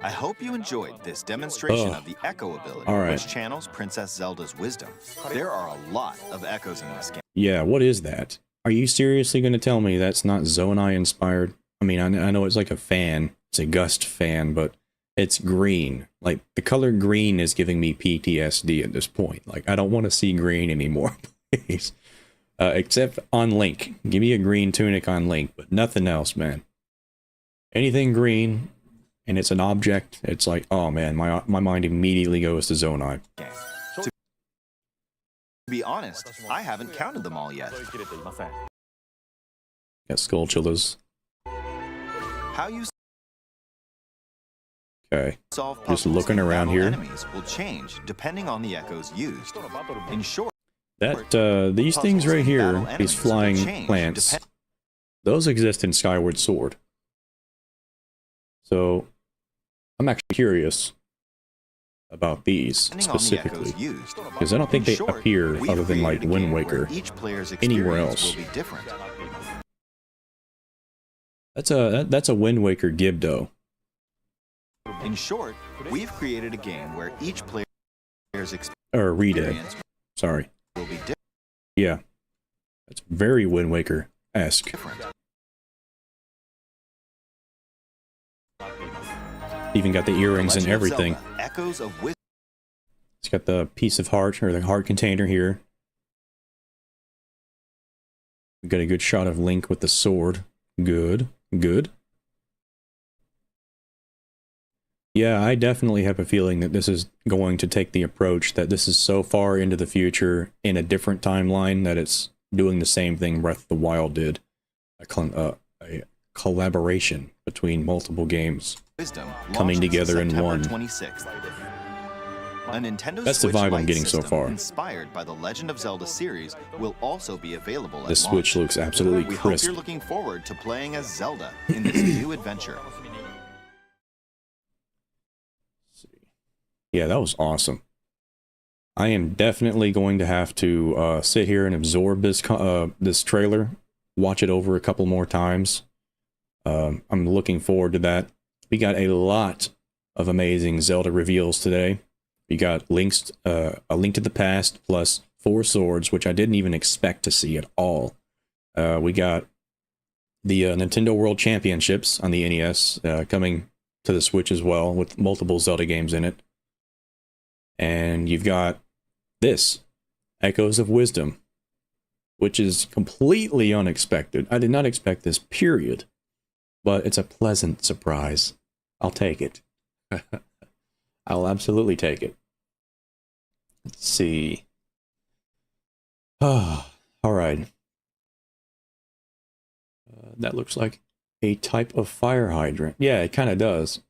Speaker 8: I hope you enjoyed this demonstration of the Echo ability,
Speaker 1: All right.
Speaker 8: which channels Princess Zelda's wisdom. There are a lot of echoes in this game.
Speaker 1: Yeah, what is that? Are you seriously going to tell me that's not Zonai inspired? I mean, I know it's like a fan. It's a Gust fan, but it's green. Like, the color green is giving me PTSD at this point. Like, I don't want to see green anymore, please. Except on Link. Give me a green tunic on Link, but nothing else, man. Anything green, and it's an object, it's like, oh man, my mind immediately goes to Zonai.
Speaker 8: To be honest, I haven't counted them all yet.
Speaker 1: Got Skulltulas.
Speaker 8: How you
Speaker 1: Okay.
Speaker 8: solve
Speaker 1: Just
Speaker 8: puzzles
Speaker 1: looking
Speaker 8: and
Speaker 1: around
Speaker 8: battle
Speaker 1: here.
Speaker 8: enemies will change depending on the echoes used. In short,
Speaker 1: That, these things right here,
Speaker 8: battle
Speaker 1: these
Speaker 8: enemies will
Speaker 1: flying
Speaker 8: change
Speaker 1: plants, those exist in Skyward Sword. So, I'm actually curious about these
Speaker 8: Depending on the
Speaker 1: specifically,
Speaker 8: echoes used.
Speaker 1: because I don't think
Speaker 8: In
Speaker 1: they
Speaker 8: short,
Speaker 1: appear
Speaker 8: we've
Speaker 1: other than like
Speaker 8: created a
Speaker 1: Wind
Speaker 8: game where
Speaker 1: Waker
Speaker 8: each player's
Speaker 1: anywhere
Speaker 8: experience
Speaker 1: else.
Speaker 8: will be different.
Speaker 1: That's a Wind Waker Gibdo.
Speaker 8: In short, we've created a game where each player's
Speaker 1: Or Redid.
Speaker 8: experience
Speaker 1: Sorry.
Speaker 8: will be
Speaker 1: Yeah. That's very Wind Waker-esque.
Speaker 8: different.
Speaker 1: Even got the earrings and
Speaker 8: Legend of
Speaker 1: everything.
Speaker 8: Zelda, Echoes of Wisdom.
Speaker 1: It's got the piece of heart, or the heart container here. We got a good shot of Link with the sword. Good. Good. Yeah, I definitely have a feeling that this is going to take the approach that this is so far into the future in a different timeline that it's doing the same thing Breath of the Wild did. A collaboration between multiple games
Speaker 8: Wisdom
Speaker 1: coming
Speaker 8: launches
Speaker 1: together in
Speaker 8: September
Speaker 1: one.
Speaker 8: 26th. A Nintendo
Speaker 1: That's the
Speaker 8: Switch
Speaker 1: vibe I'm
Speaker 8: Lite
Speaker 1: getting so
Speaker 8: system
Speaker 1: far.
Speaker 8: inspired by the Legend of Zelda series will also be available
Speaker 1: The
Speaker 8: at
Speaker 1: Switch
Speaker 8: launch.
Speaker 1: looks absolutely
Speaker 8: We hope
Speaker 1: crisp.
Speaker 8: you're looking forward to playing as Zelda in this new adventure.
Speaker 1: Yeah, that was awesome. I am definitely going to have to sit here and absorb this trailer, watch it over a couple more times. I'm looking forward to that. We got a lot of amazing Zelda reveals today. We got a Link to the Past plus 4 swords, which I didn't even expect to see at all. We got the Nintendo World Championships on the NES coming to the Switch as well, with multiple Zelda games in it. And you've got this, Echoes of Wisdom, which is completely unexpected. I did not expect this, period. But it's a pleasant surprise. I'll take it. I'll absolutely take it. Let's see. All right. That looks like a type of fire hydrant. Yeah, it kind of does.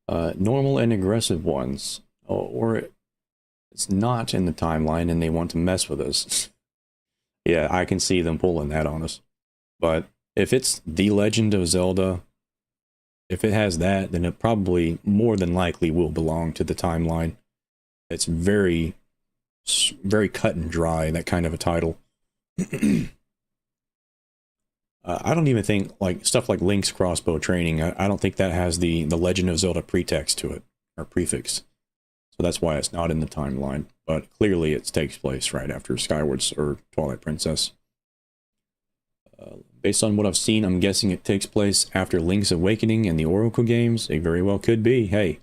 Speaker 1: Normal and aggressive ones. Or it's not in the timeline and they want to mess with us. Yeah, I can see them pulling that on us. But if it's The Legend of Zelda, if it has that, then it probably more than likely will belong to the timeline. It's very, very cut and dry, that kind of a title. I don't even think, like, stuff like Link's crossbow training, I don't think that has the Legend of Zelda pretext to it, or prefix. So that's why it's not in the timeline. But clearly it takes place right after Skyward or Twilight Princess. Based on what I've seen, I'm guessing it takes place after Link's Awakening and the Oracle games. It very well could be, hey.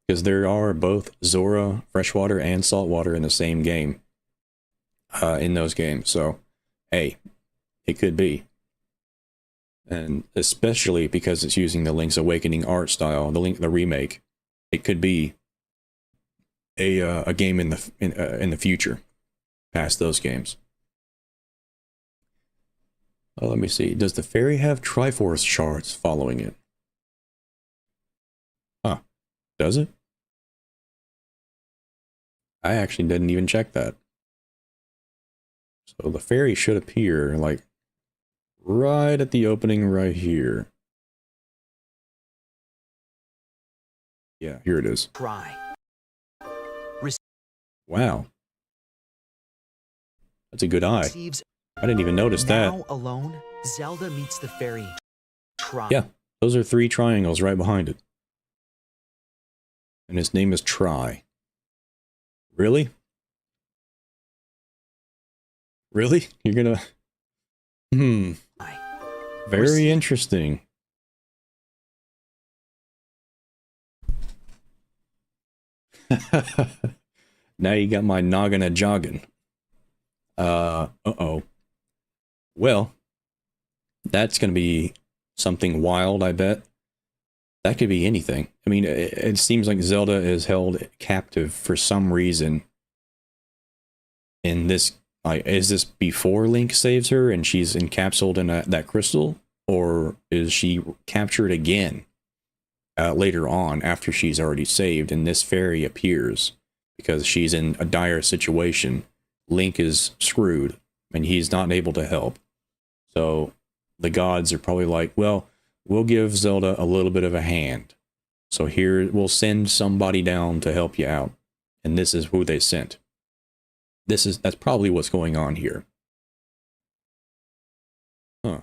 Speaker 1: Because there are both Zora, freshwater, and saltwater in the same game. In those games. So, hey, it could be. And especially because it's using the Link's Awakening art style, the remake, it could be a game in the future, past those games. Let me see. Does the fairy have Triforce shards following it? Huh? Does it? I actually didn't even check that. So the fairy should appear like right at the opening right here. Yeah, here it is.
Speaker 9: Try.
Speaker 1: Wow. That's a good eye. I didn't even notice that.
Speaker 9: Now alone, Zelda meets the fairy. Try.
Speaker 1: Yeah, those are 3 triangles right behind it. And his name is Try. Really? Really? You're gonna... Very interesting. Now you got my noggin a jogging. Uh-oh. Well, that's gonna be something wild, I bet. That could be anything. I mean, it seems like Zelda is held captive for some reason. In this, like, is this before Link saves her and she's encapsulated in that crystal? Or is she captured again later on after she's already saved and this fairy appears because she's in a dire situation? Link is screwed and he's not able to help. So the gods are probably like, well, we'll give Zelda a little bit of a hand. So here we'll send somebody down to help you out. And this is who they sent. That's probably what's going on here. Huh.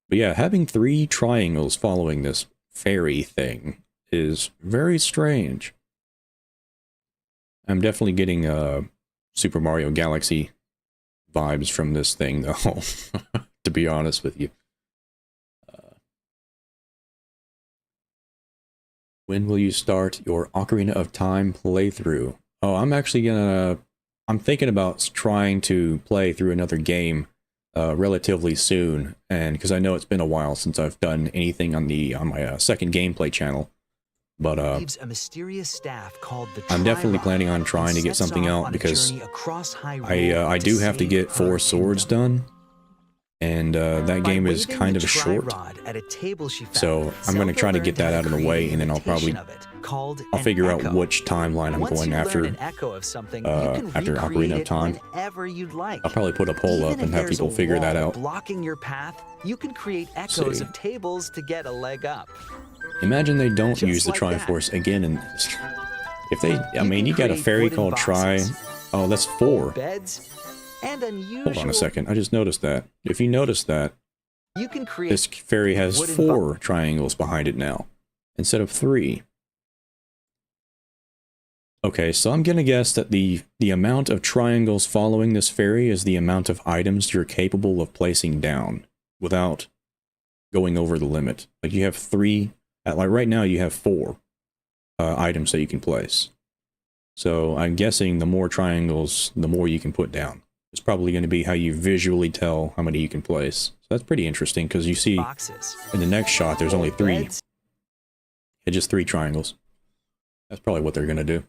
Speaker 1: But yeah, having 3 triangles following this fairy thing is very strange. I'm definitely getting Super Mario Galaxy vibes from this thing, though, to be honest with you. When will you start your Ocarina of Time playthrough? Oh, I'm thinking about trying to play through another game relatively soon, and because I know it's been a while since I've done anything on my second gameplay channel. But
Speaker 9: a mysterious staff called the
Speaker 1: I'm definitely planning on trying to get something out because I do have to get 4 swords done, and that game is kind of short. So I'm going to try to get that out of the way, and then I'll figure out which timeline I'm going after after Ocarina of Time. I'll probably put a poll up and have people figure that out.
Speaker 9: Blocking your path, you can create echoes of tables to get a leg up.
Speaker 1: Imagine they don't use the Triforce again, and if they, I mean, you got a fairy called Tri. Oh, that's 4.
Speaker 9: Beds and
Speaker 1: Hold on a second, I just noticed that. If you notice that,
Speaker 9: you can create
Speaker 1: this fairy has 4 triangles behind it now, instead of 3. Okay, so I'm gonna guess that the amount of triangles following this fairy is the amount of items you're capable of placing down without going over the limit. Like you have 3. Like right now you have 4 items that you can place. So I'm guessing the more triangles, the more you can put down. It's probably going to be how you visually tell how many you can place. So that's pretty interesting because you see in the next shot there's only 3. It's just 3 triangles. That's probably what they're going to do.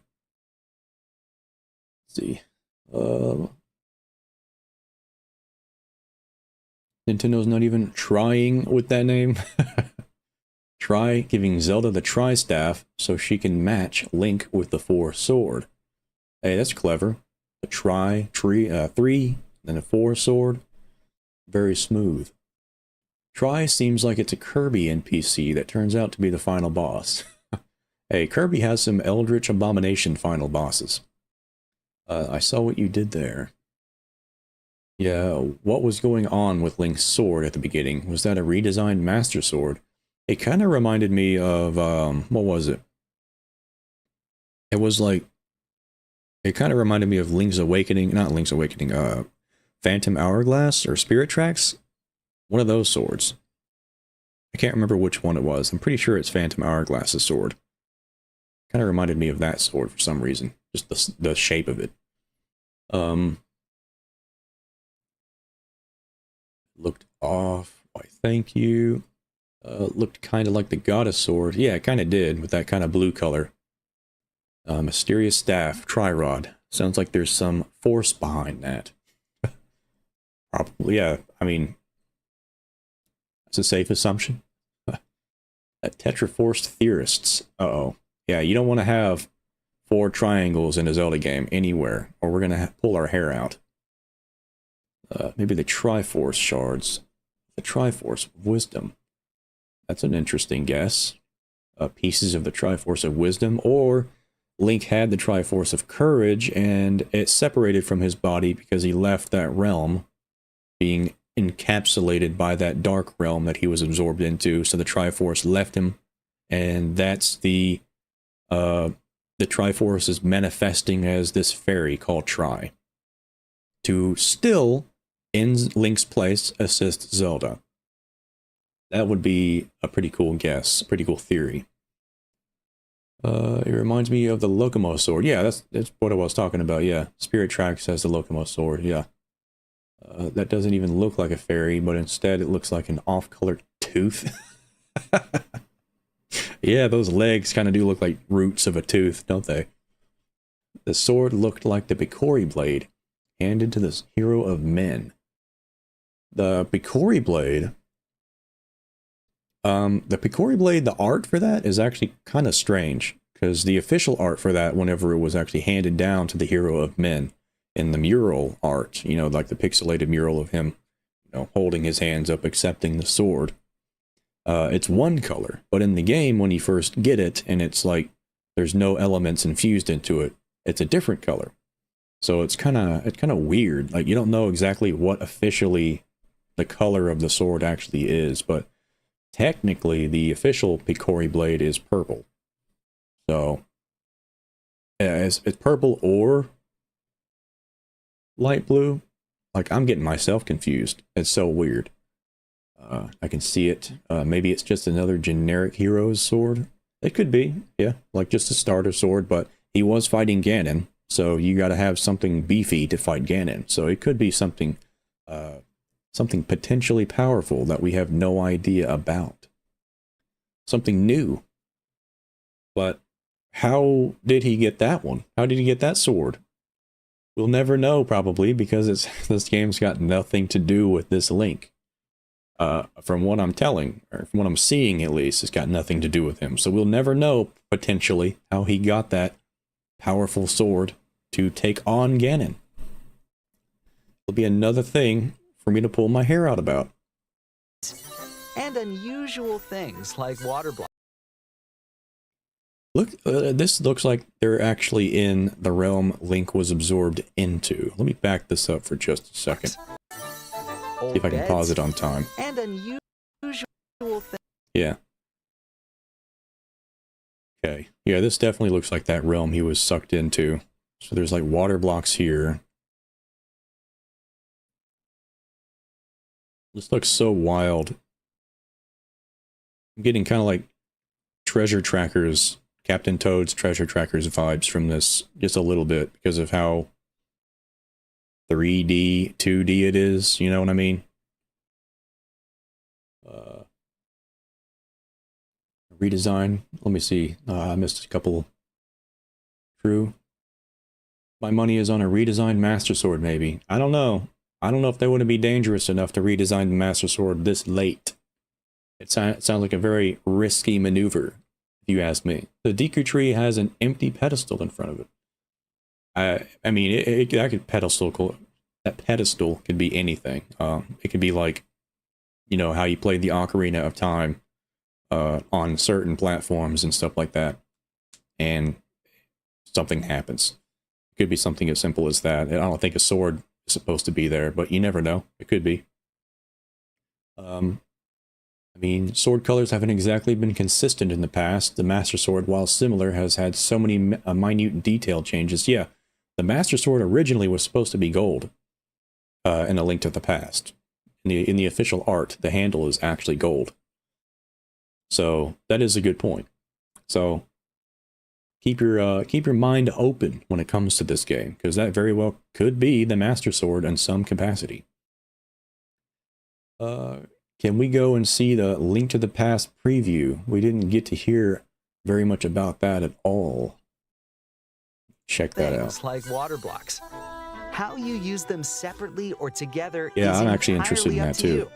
Speaker 1: Let's see. Nintendo's not even trying with that name. Try giving Zelda the Tri-Staff so she can match Link with the 4 sword. Hey, that's clever. A 3, then a 4 sword. Very smooth. Tri seems like it's a Kirby NPC that turns out to be the final boss. Hey, Kirby has some Eldritch Abomination final bosses. I saw what you did there. Yeah, what was going on with Link's sword at the beginning? Was that a redesigned Master Sword? It kind of reminded me of, what was it? It was like, it kind of reminded me of Link's Awakening, not Link's Awakening, Phantom Hourglass or Spirit Tracks? One of those swords. I can't remember which one it was. I'm pretty sure it's Phantom Hourglass's sword. Kind of reminded me of that sword for some reason. Just the shape of it. Looked off. Why, thank you. Looked kind of like the Goddess Sword. Yeah, it kind of did, with that kind of blue color. Mysterious Staff, Tri-Rod. Sounds like there's some force behind that. Probably, yeah. I mean, that's a safe assumption. Tetraforced Theorists. Uh-oh. Yeah, you don't want to have 4 triangles in a Zelda game anywhere, or we're going to pull our hair out. Maybe the Triforce Shards. The Triforce of Wisdom. That's an interesting guess. Pieces of the Triforce of Wisdom, or Link had the Triforce of Courage and it separated from his body because he left that realm, being encapsulated by that dark realm that he was absorbed into. So the Triforce left him, and that's the Triforce is manifesting as this fairy called Tri to still, in Link's place, assist Zelda. That would be a pretty cool guess, a pretty cool theory. It reminds me of the Locomo Sword. Yeah, that's what I was talking about, yeah. Spirit Tracks has the Locomo Sword, yeah. That doesn't even look like a fairy, but instead it looks like an off-colored tooth. Yeah, those legs kind of do look like roots of a tooth, don't they? The sword looked like the Bikori Blade, handed to this hero of men. The Bikori Blade... the Bikori Blade, the art for that is actually kind of strange, because the official art for that, whenever it was actually handed down to the hero of men, in the mural art, you know, like the pixelated mural of him, you know, holding his hands up, accepting the sword, it's one color, but in the game, when you first get it, and it's like there's no elements infused into it, it's a different color. So it's kind of weird. Like, you don't know exactly what officially the color of the sword actually is, but technically the official Picori blade is purple. So yeah, it's purple or light blue. Like, I'm getting myself confused. It's so weird. I can see it. Maybe it's just another generic hero's sword. It could be, yeah, like just a starter sword, but he was fighting Ganon, so you got to have something beefy to fight Ganon. So it could be something, something potentially powerful that we have no idea about. Something new. But how did he get that one? How did he get that sword? We'll never know, probably, because this game's got nothing to do with this Link. From what I'm telling, or from what I'm seeing at least, it's got nothing to do with him. So we'll never know, potentially, how he got that powerful sword to take on Ganon. It'll be another thing for me to pull my hair out about.
Speaker 9: And unusual things like water blocks.
Speaker 1: Look, this looks like they're actually in the realm Link was absorbed into. Let me back this up for just a second. See if I can pause it on time.
Speaker 9: And unusual things.
Speaker 1: Yeah. Okay. Yeah, this definitely looks like that realm he was sucked into. So there's like water blocks here. This looks so wild. I'm getting kind of like Treasure Trackers, Captain Toad's Treasure Trackers vibes from this just a little bit because of how 3D, 2D it is, you know what I mean? Redesign. Let me see. I missed a couple. True. My money is on a redesigned Master Sword, maybe. I don't know. I don't know if they wouldn't be dangerous enough to redesign the Master Sword this late. It sounds like a very risky maneuver, if you ask me. The Deku tree has an empty pedestal in front of it. I mean, that pedestal could be anything. It could be like, you know, how you play the Ocarina of Time on certain platforms and stuff like that, and something happens. It could be something as simple as that. I don't think a sword is supposed to be there, but you never know. It could be. I mean, sword colors haven't exactly been consistent in the past. The Master Sword, while similar, has had so many minute detail changes. Yeah, the Master Sword originally was supposed to be gold in A Link to the Past. In the official art, the handle is actually gold. So that is a good point. So keep your mind open when it comes to this game, because that very well could be the Master Sword in some capacity. Can we go and see the Link to the Past preview? We didn't get to hear very much about that at all. Check that out.
Speaker 9: Things like water blocks. How you use them separately or together is
Speaker 1: I'm actually interested in that too.
Speaker 9: You.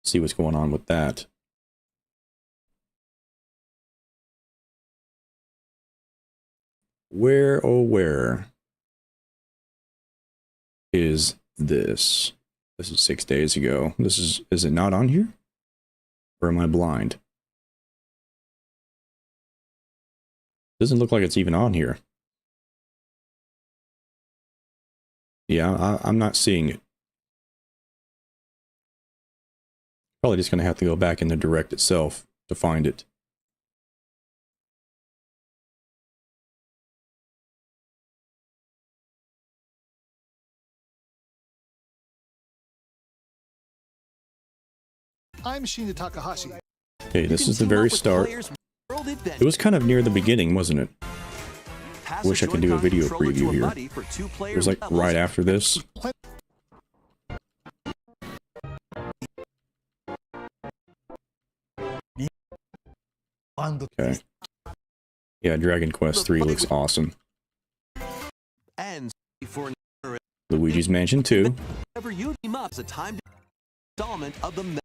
Speaker 1: See what's going on with that. Where, oh where is this? This is 6 days ago. Is it not on here? Or am I blind? Doesn't look like it's even on here. Yeah, I'm not seeing it. Probably just going to have to go back in the direct itself to find it.
Speaker 2: I'm Shinya Takahashi.
Speaker 1: Okay, this is the very start. It was kind of near the beginning, wasn't it? I wish I could do a video preview here. It was like right after this. Okay. Yeah, Dragon Quest 3 looks awesome. Luigi's Mansion 2.
Speaker 3: Whenever you team up, a timed installment of the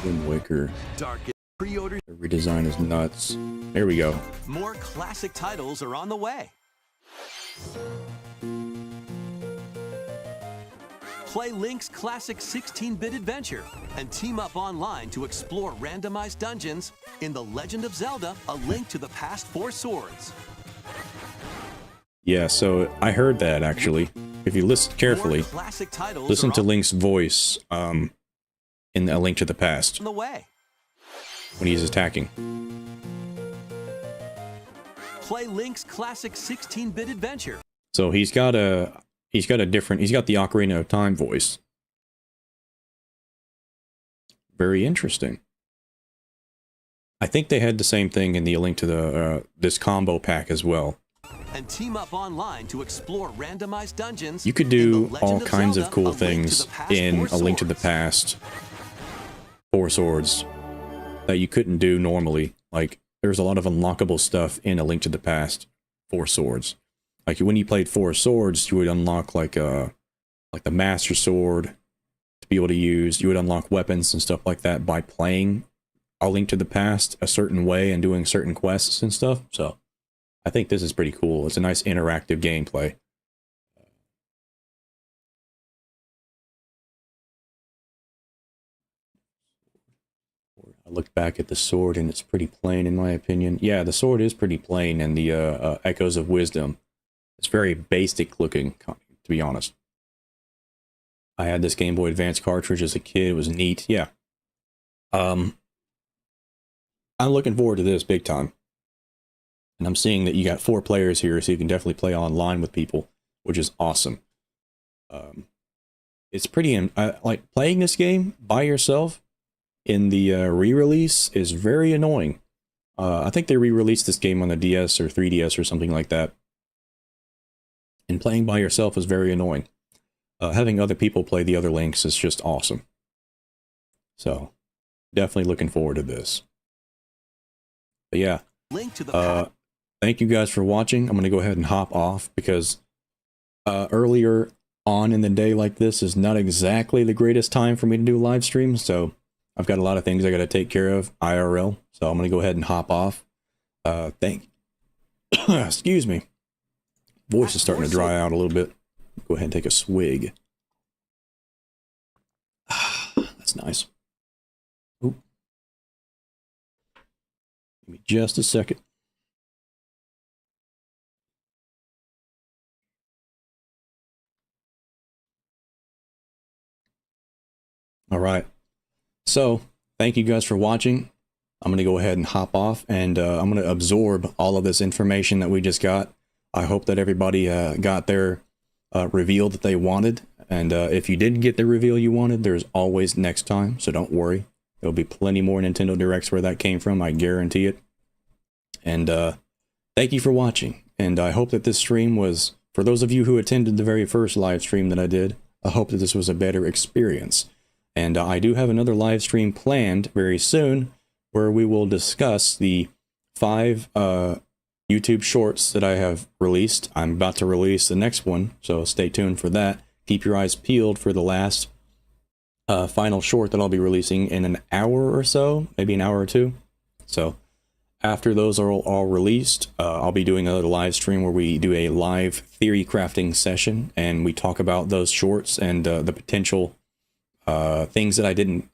Speaker 1: Wind Waker.
Speaker 3: Pre-order.
Speaker 1: The redesign is nuts. There we go.
Speaker 3: More classic titles are on the way. Play Link's classic 16-bit adventure and team up online to explore randomized dungeons in The Legend of Zelda: A Link to the Past 4 Swords.
Speaker 1: Yeah, so I heard that actually. If you listen carefully, listen to Link's voice in A Link to the Past
Speaker 3: on the way.
Speaker 1: When he's attacking.
Speaker 3: Play Link's classic 16-bit adventure.
Speaker 1: So he's got the Ocarina of Time voice. Very interesting. I think they had the same thing in the A Link to the this combo pack as well.
Speaker 3: And team up online to explore randomized dungeons.
Speaker 1: You could do all kinds of cool things in A Link to the Past 4 Swords that you couldn't do normally. Like, there's a lot of unlockable stuff in A Link to the Past 4 Swords. Like, when you played 4 Swords, you would unlock like the Master Sword to be able to use. You would unlock weapons and stuff like that by playing A Link to the Past a certain way and doing certain quests and stuff. So I think this is pretty cool. It's a nice interactive gameplay. I looked back at the sword and it's pretty plain in my opinion. Yeah, the sword is pretty plain, and the Echoes of Wisdom, it's very basic looking, to be honest. I had this Game Boy Advance cartridge as a kid. It was neat. Yeah. I'm looking forward to this big time. And I'm seeing that you got 4 players here, so you can definitely play online with people, which is awesome. It's pretty, like, playing this game by yourself in the re-release is very annoying. I think they re-released this game on the DS or 3DS or something like that. And playing by yourself is very annoying. Having other people play the other links is just awesome. So, definitely looking forward to this. But yeah.
Speaker 3: Link to the
Speaker 1: thank you guys for watching. I'm going to go ahead and hop off because earlier on in the day like this is not exactly the greatest time for me to do live streams. So I've got a lot of things I got to take care of IRL. So I'm going to go ahead and hop off. Excuse me. Voice is starting to dry out a little bit. Go ahead and take a swig. That's nice. Oop. Give me just a second. All right. So, thank you guys for watching. I'm going to go ahead and hop off, and I'm going to absorb all of this information that we just got. I hope that everybody got their reveal that they wanted. And if you didn't get the reveal you wanted, there's always next time, so don't worry. There'll be plenty more Nintendo Directs where that came from, I guarantee it. And thank you for watching. And I hope that this stream was, for those of you who attended the very first live stream that I did, I hope that this was a better experience. And I do have another live stream planned very soon where we will discuss the 5 YouTube shorts that I have released. I'm about to release the next one, so stay tuned for that. Keep your eyes peeled for the last final short that I'll be releasing in an hour or so, maybe an hour or 2. So after those are all released, I'll be doing another live stream where we do a live theory crafting session, and we talk about those shorts and the potential things that I didn't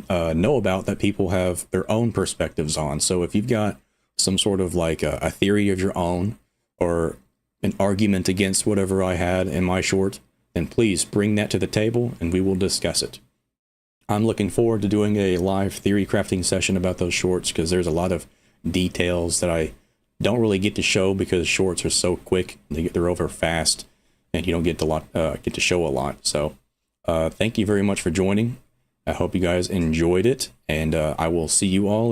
Speaker 1: know about that people have their own perspectives on. So if you've got some sort of like a theory of your own or an argument against whatever I had in my short, then please bring that to the table and we will discuss it. I'm looking forward to doing a live theory crafting session about those shorts because there's a lot of details that I don't really get to show because shorts are so quick. They're over fast and you don't get to show a lot. So thank you very much for joining. I hope you guys enjoyed it, and I will see you all